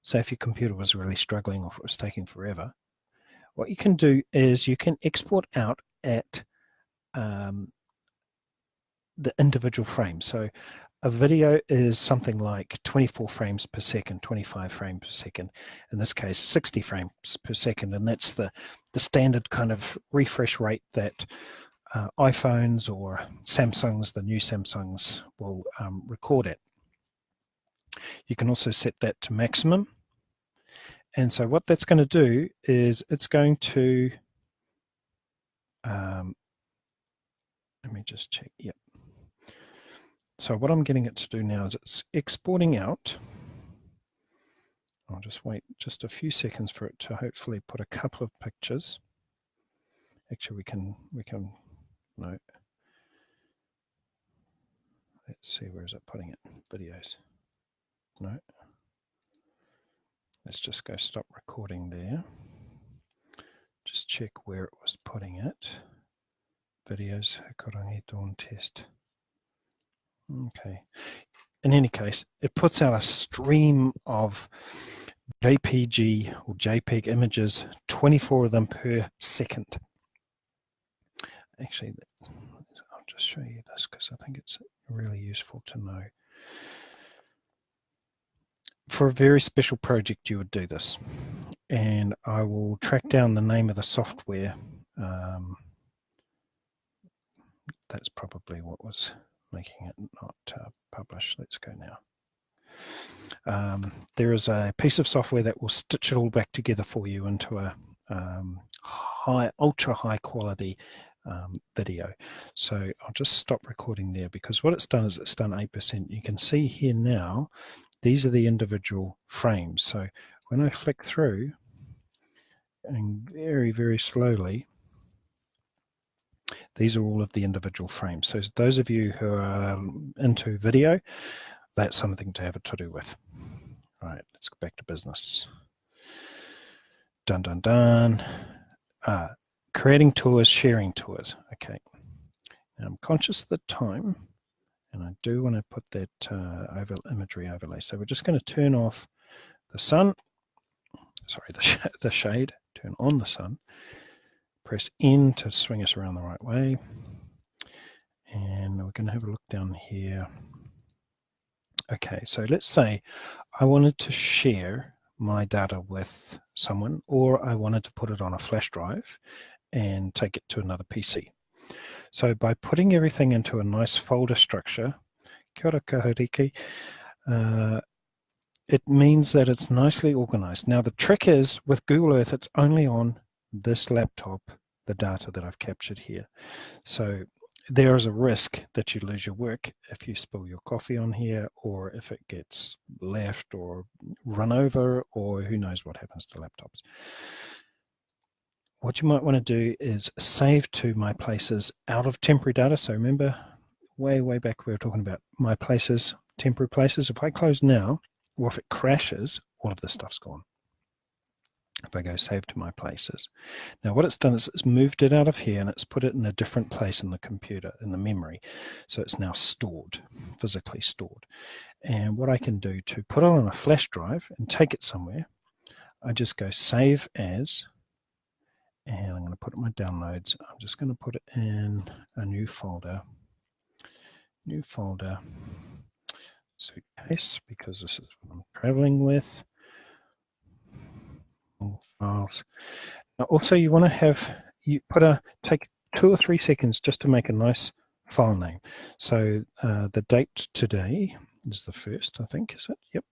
So if your computer was really struggling or if it was taking forever, what you can do is you can export out at the individual frames. So a video is something like 24 frames per second, 25 frames per second, in this case 60 frames per second, and that's the standard kind of refresh rate that iPhones or Samsungs, the new Samsungs, will record at. You can also set that to maximum, and so what that's going to do is it's going to Let me just check. Yep. So what I'm getting it to do now is it's exporting out. I'll just wait just a few seconds for it to hopefully put a couple of pictures. Actually, we can no. Let's see, where is it putting it? Videos. No. Let's just go stop recording there. Just check where it was putting it. Videos, Hakarangi Dawn test. Okay. In any case, it puts out a stream of JPG or JPEG images, 24 of them per second. Actually, I'll just show you this because I think it's really useful to know. For a very special project, you would do this. And I will track down the name of the software. That's probably what was making it not publish. Let's go now. There is a piece of software that will stitch it all back together for you into a ultra high quality video. So I'll just stop recording there because what it's done is it's done 8%. You can see here now, these are the individual frames. So when I flick through and very, very slowly, these are all of the individual frames. So those of you who are into video, that's something to have a to-do with. All right, let's go back to business. Dun, dun, dun. Creating tours, sharing tours. Okay. Now I'm conscious of the time, and I do want to put that imagery overlay. So we're just going to turn off the sun. Sorry, the shade. Turn on the sun. Press N to swing us around the right way. And we're going to have a look down here. Okay, so let's say I wanted to share my data with someone, or I wanted to put it on a flash drive and take it to another PC. So by putting everything into a nice folder structure, kia ora kahariki, it means that it's nicely organized. Now the trick is with Google Earth, it's only on this laptop, the data that I've captured here. So there is a risk that you lose your work if you spill your coffee on here, or if it gets left or run over, or who knows what happens to laptops. What you might want to do is save to My Places out of temporary data. So remember, way back we were talking about My Places, temporary places. If I close now, or if it crashes, all of this stuff's gone. If I go save to My Places. Now what it's done is it's moved it out of here and it's put it in a different place in the computer, in the memory. So it's now stored, physically stored. And what I can do to put it on a flash drive and take it somewhere, I just go save as, and I'm going to put it in my downloads. I'm just going to put it in a new folder, suitcase, because this is what I'm traveling with. Files. Now also you want to have, take 2 or 3 seconds just to make a nice file name. So the date today is the 1st, I think, is it? Yep.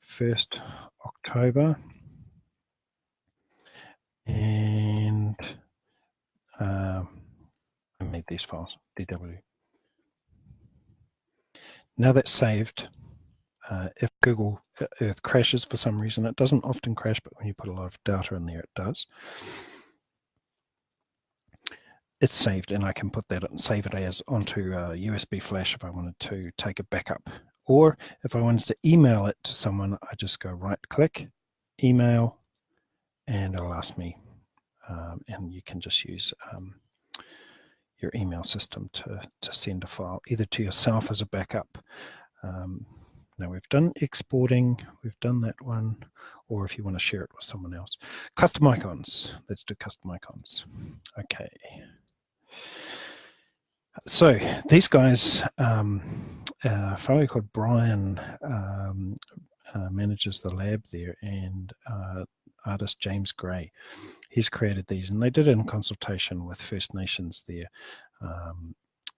1st October. And I made these files, DW. Now that's saved. If Google Earth crashes for some reason, it doesn't often crash, but when you put a lot of data in there, it does. It's saved, and I can put that and save it as onto a USB flash if I wanted to take a backup. Or if I wanted to email it to someone, I just go right-click, email, and it'll ask me. And you can just use your email system to send a file, either to yourself as a backup. Now we've done exporting, we've done that one, or if you want to share it with someone else. Custom icons, let's do custom icons. Okay. So these guys, a fellow called Brian manages the lab there, and artist James Gray, he's created these, and they did it in consultation with First Nations there.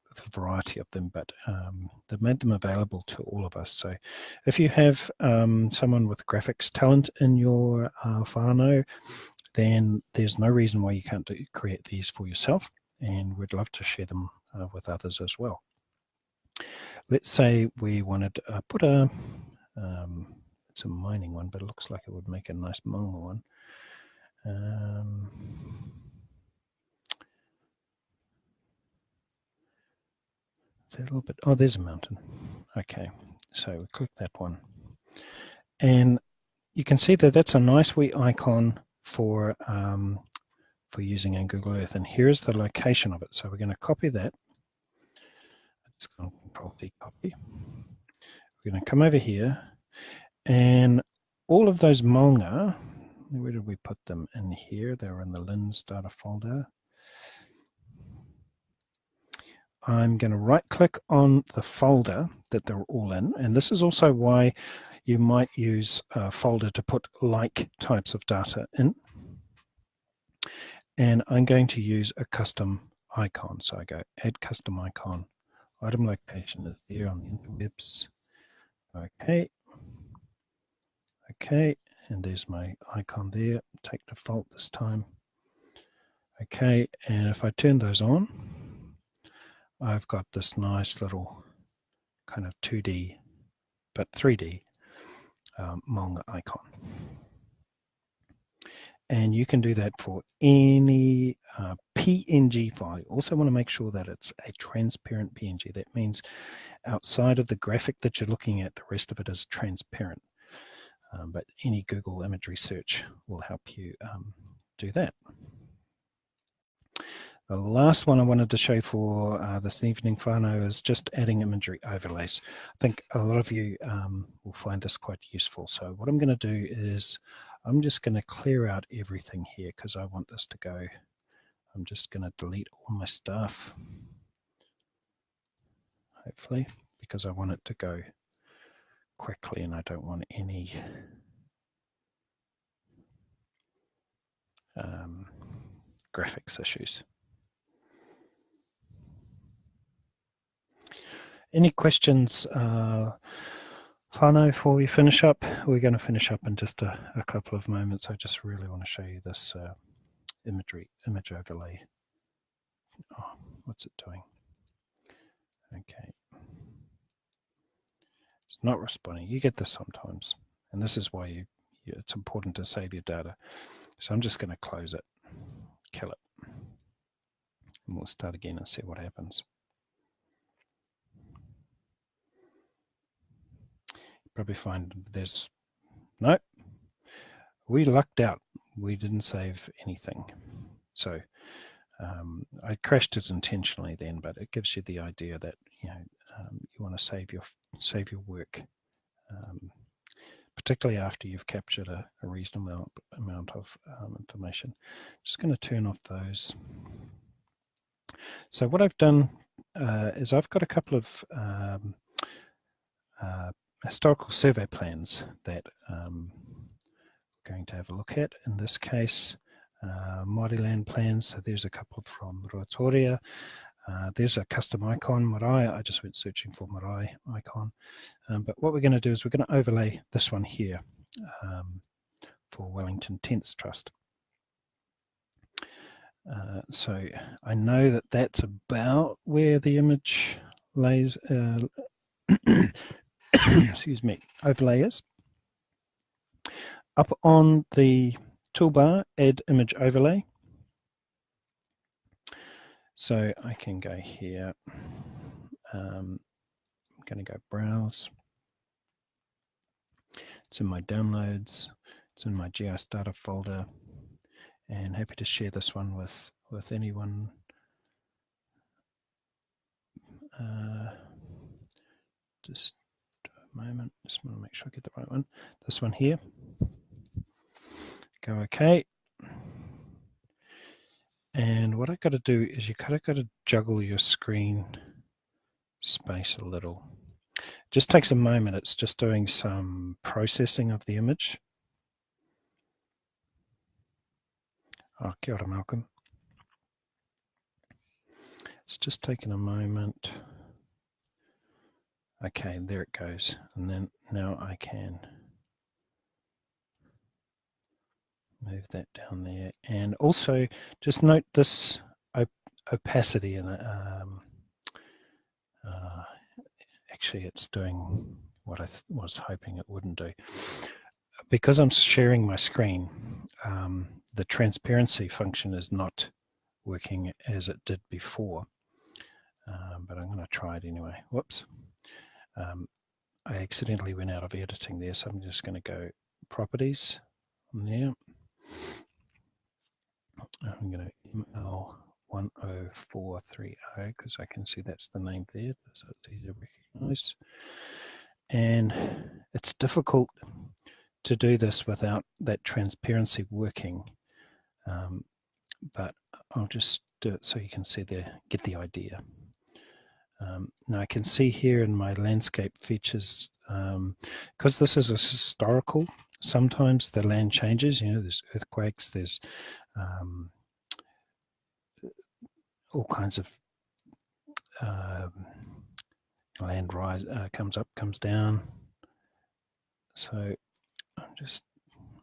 With a variety of them, but they've made them available to all of us. So if you have someone with graphics talent in your whānau, then there's no reason why you can't create these for yourself. and we'd love to share them with others as well. Let's say we wanted to put a, it's a mining one, but it looks like it would make a nice Maunga one. Is that a little bit, oh, there's a mountain. Okay, so we click that one. And you can see that that's a nice wee icon for using in Google Earth. And here's the location of it. So we're going to copy that. Just going to Control-C copy. We're going to come over here, and all of those Maunga, where did we put them? In here. They were in the lens data folder. I'm going to right-click on the folder that they're all in, and this is also why you might use a folder to put like types of data in. And I'm going to use a custom icon. So I go Add Custom Icon. Item location is there on the interwebs. Okay. Okay, and there's my icon there. Take default this time. Okay, and if I turn those on, I've got this nice little kind of 2D, but 3D Maunga icon. And you can do that for any PNG file. You also want to make sure that it's a transparent PNG. That means outside of the graphic that you're looking at, the rest of it is transparent. But any Google imagery search will help you do that. The last one I wanted to show for this evening, whānau, is just adding imagery overlays. I think a lot of you will find this quite useful. So what I'm going to do is I'm just going to clear out everything here because I want this to go. I'm just going to delete all my stuff, hopefully, because I want it to go quickly and I don't want any graphics issues. Any questions, whānau, before we finish up? We're going to finish up in just a couple of moments. I just really want to show you this image overlay. Oh, what's it doing? Okay. It's not responding. You get this sometimes. And this is why it's important to save your data. So I'm just going to close it, kill it. And we'll start again and see what happens. Probably find there's no, we lucked out. We didn't save anything. So I crashed it intentionally then, but it gives you the idea that you want to save your work, particularly after you've captured a reasonable amount of information. Just going to turn off those. So what I've done is I've got a couple of historical survey plans that I'm going to have a look at. In this case, Maori land plans. So there's a couple from Ruatoria. There's a custom icon, Marae. I just went searching for Marae icon. But what we're going to do is we're going to overlay this one here for Wellington Tents Trust. So I know that that's about where the image lays, excuse me, overlay is. Up on the toolbar, add image overlay. So I can go here. I'm going to go browse. It's in my downloads. It's in my GIS data folder. And happy to share this one with anyone. Just a moment. Just want to make sure I get the right one. This one here. Go OK. And what I've got to do is you kind of got to juggle your screen space a little. It just takes a moment. It's just doing some processing of the image. Oh, kia ora, Malcolm. It's just taking a moment. Okay, there it goes. And then now I can move that down there. And also just note this opacity and actually it's doing what I was hoping it wouldn't do. Because I'm sharing my screen, the transparency function is not working as it did before, but I'm going to try it anyway. Whoops. I accidentally went out of editing there, so I'm just going to go properties on there. I'm going to ML 10430 because I can see that's the name there, so it's easy to recognize. And it's difficult to do this without that transparency working, but I'll just do it so you can see get the idea. Now I can see here in my landscape features, because this is a historical, sometimes the land changes, you know, there's earthquakes, there's all kinds of land rise, comes up, comes down. So I'm just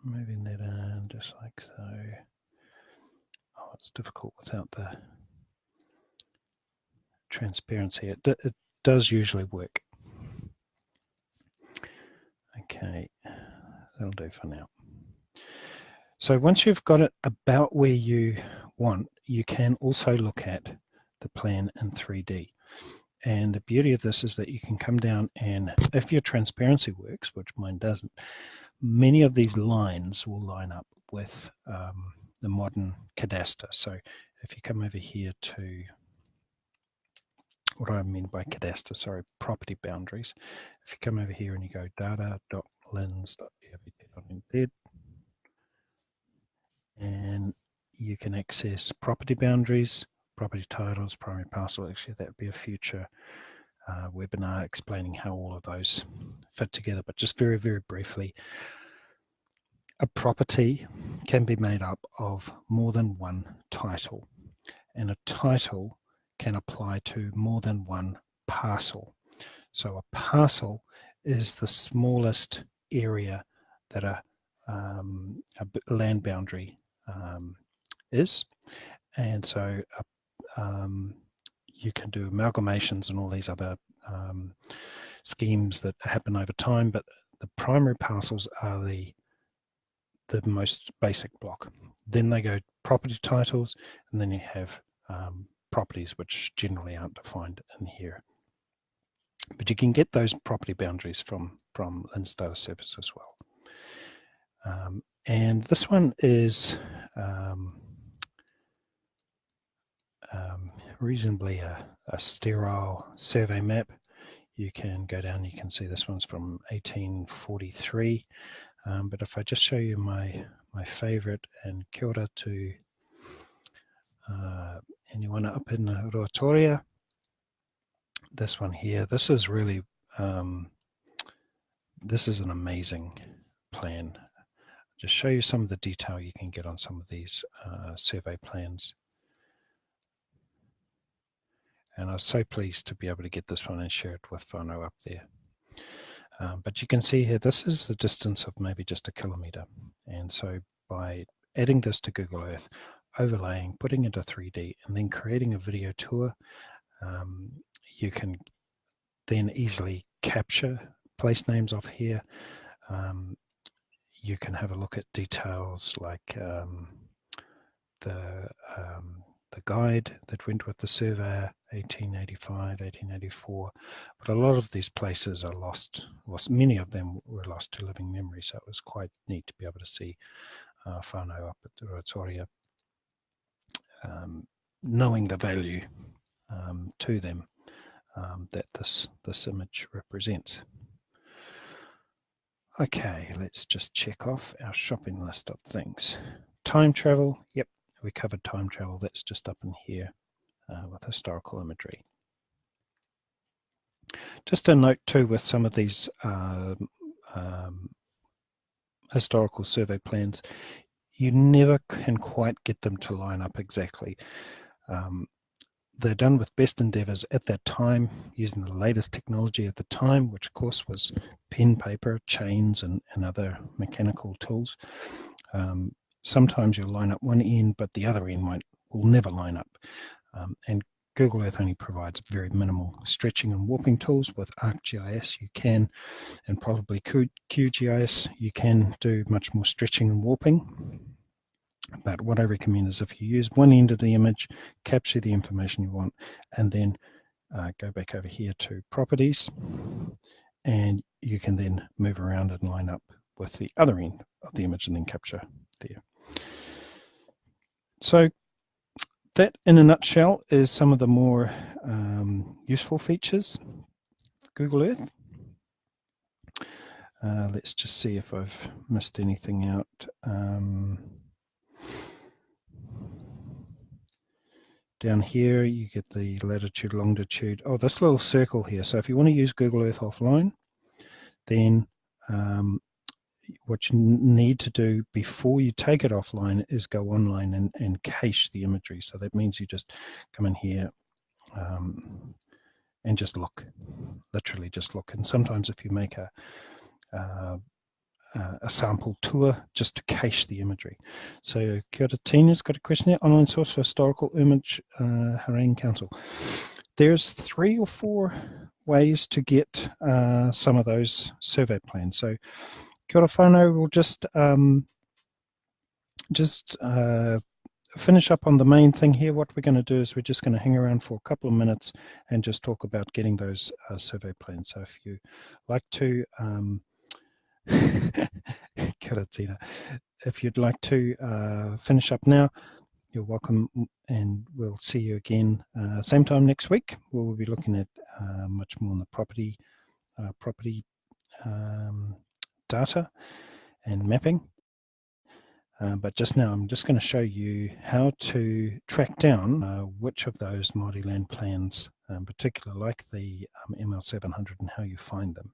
moving that in just like so. Oh, it's difficult without the transparency. It does usually work. Okay, that'll do for now. So once you've got it about where you want, you can also look at the plan in 3D. And the beauty of this is that you can come down and if your transparency works, which mine doesn't, many of these lines will line up with the modern cadastre. So if you come over here to, what do I mean by cadastre? Sorry, property boundaries. If you come over here and you go data.lins.evt.embed, and you can access property boundaries, property titles, primary parcel. Actually, that would be a future webinar explaining how all of those fit together. But just very, very briefly, a property can be made up of more than one title, and a title can apply to more than one parcel. So a parcel is the smallest area that a land boundary is, and so you can do amalgamations and all these other schemes that happen over time, but the primary parcels are the most basic block. Then they go property titles, and then you have properties which generally aren't defined in here. But you can get those property boundaries from Lens Data Service as well. And this one is reasonably a sterile survey map. You can go down, you can see this one's from 1843. But if I just show you my favorite, and kia ora to anyone up in Rotoria, this one here, this is really, this is an amazing plan. Just show you some of the detail you can get on some of these survey plans. And I was so pleased to be able to get this one and share it with whānau up there. But you can see here, this is the distance of maybe just 1 kilometre. And so by adding this to Google Earth, overlaying, putting into 3D, and then creating a video tour, you can then easily capture place names off here. You can have a look at details like the guide that went with the surveyor, 1885, 1884, but a lot of these places are lost. Many of them were lost to living memory, so it was quite neat to be able to see whānau up at the Rotoria, knowing the value to them that this image represents. Okay, let's just check off our shopping list of things. Time travel, yep, we covered time travel. That's just up in here with historical imagery. Just a note too with some of these historical survey plans, you never can quite get them to line up exactly. They're done with best endeavors at that time, using the latest technology at the time, which of course was pen, paper, chains, and other mechanical tools. Sometimes you'll line up one end, but the other end won't will never line up. And Google Earth only provides very minimal stretching and warping tools. With ArcGIS you can, and probably QGIS, you can do much more stretching and warping. But what I recommend is if you use one end of the image, capture the information you want, and then go back over here to properties, and you can then move around and line up with the other end of the image and then capture there. So that, in a nutshell, is some of the more useful features of Google Earth. Let's just see if I've missed anything out. Down here, you get the latitude, longitude. Oh, this little circle here. So if you want to use Google Earth offline, then what you need to do before you take it offline is go online and cache the imagery. So that means you just come in here and just look, literally just look. And sometimes if you make a sample tour, just to cache the imagery. So kia ora, Tina's got a question here. Online source for historical image, Harangue Council. There's 3 or 4 ways to get some of those survey plans. So kia ora whānau, we'll just finish up on the main thing here. What we're going to do is we're just going to hang around for a couple of minutes and just talk about getting those survey plans. So if you like to if you'd like to finish up now, you're welcome, and we'll see you again same time next week. We'll be looking at much more on the property data and mapping. But just now I'm just going to show you how to track down which of those Māori land plans, in particular like the ML700, and how you find them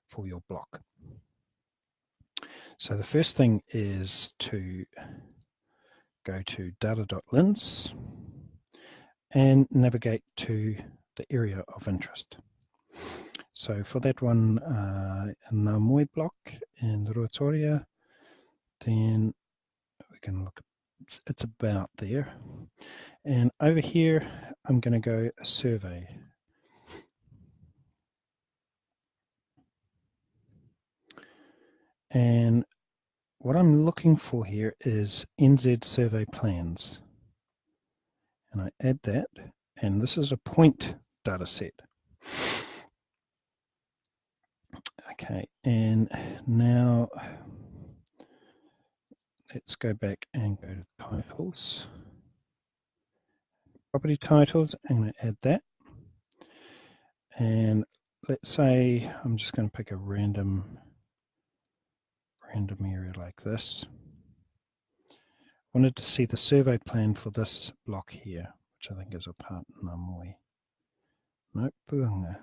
for your block. So the first thing is to go to data.lins and navigate to the area of interest. So for that one, Ngā Moe block in Ruatoria, then we can look, it's about there. And over here, I'm going to go survey. And what I'm looking for here is NZ survey plans. And I add that, and this is a point data set. Okay, and now let's go back and go to titles. Property titles, I'm going to add that. And let's say I'm just going to pick a random area like this. Wanted to see the survey plan for this block here, which I think is a part Ngā Moe. Nope, Puanga.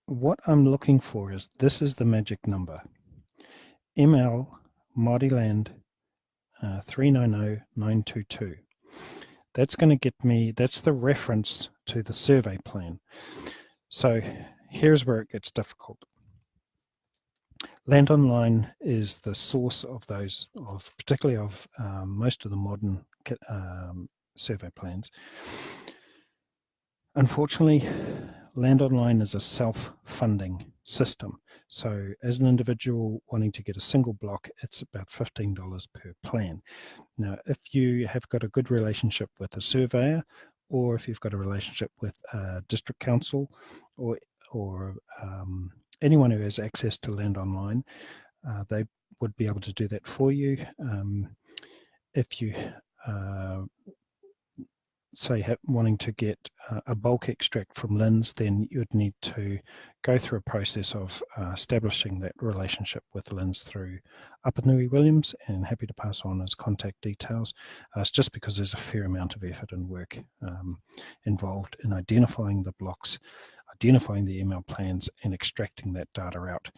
What I'm looking for is, this is the magic number. ML Māori Land 390922. That's going to get me, that's the reference to the survey plan. So here's where it gets difficult. Land Online is the source of those, particularly of most of the modern survey plans. Unfortunately, Land Online is a self-funding system. So as an individual wanting to get a single block, it's about $15 per plan. Now, if you have got a good relationship with a surveyor, or if you've got a relationship with a district council, or anyone who has access to Land Online, they would be able to do that for you. If you say wanting to get a bulk extract from LINS, then you'd need to go through a process of establishing that relationship with LINS through Apanui Williams, and happy to pass on his contact details. It's just because there's a fair amount of effort and work involved in identifying the blocks, identifying the email plans, and extracting that data out.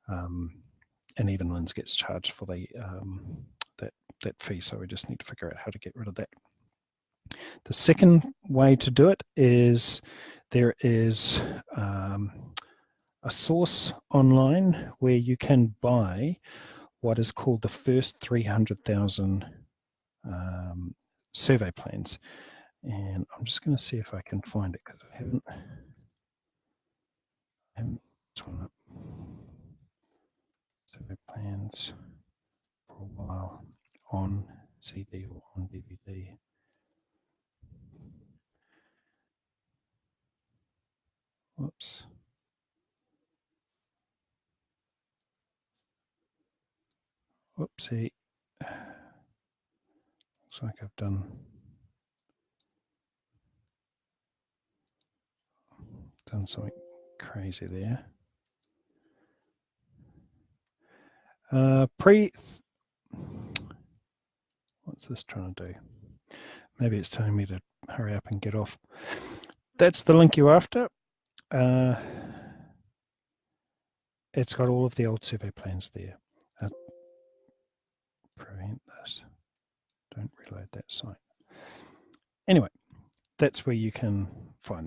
And even LINS gets charged for the that fee, so we just need to figure out how to get rid of that. The second way to do it is, there is a source online where you can buy what is called the first 300,000 survey plans. And I'm just going to see if I can find it because I haven't this one up. Survey plans for a while on CD or on DVD. Whoops. Whoopsie. Looks like I've done something crazy there. What's this trying to do? Maybe it's telling me to hurry up and get off. That's the link you're after. It's got all of the old survey plans there. Prevent this. Don't reload that site. Anyway, that's where you can find them.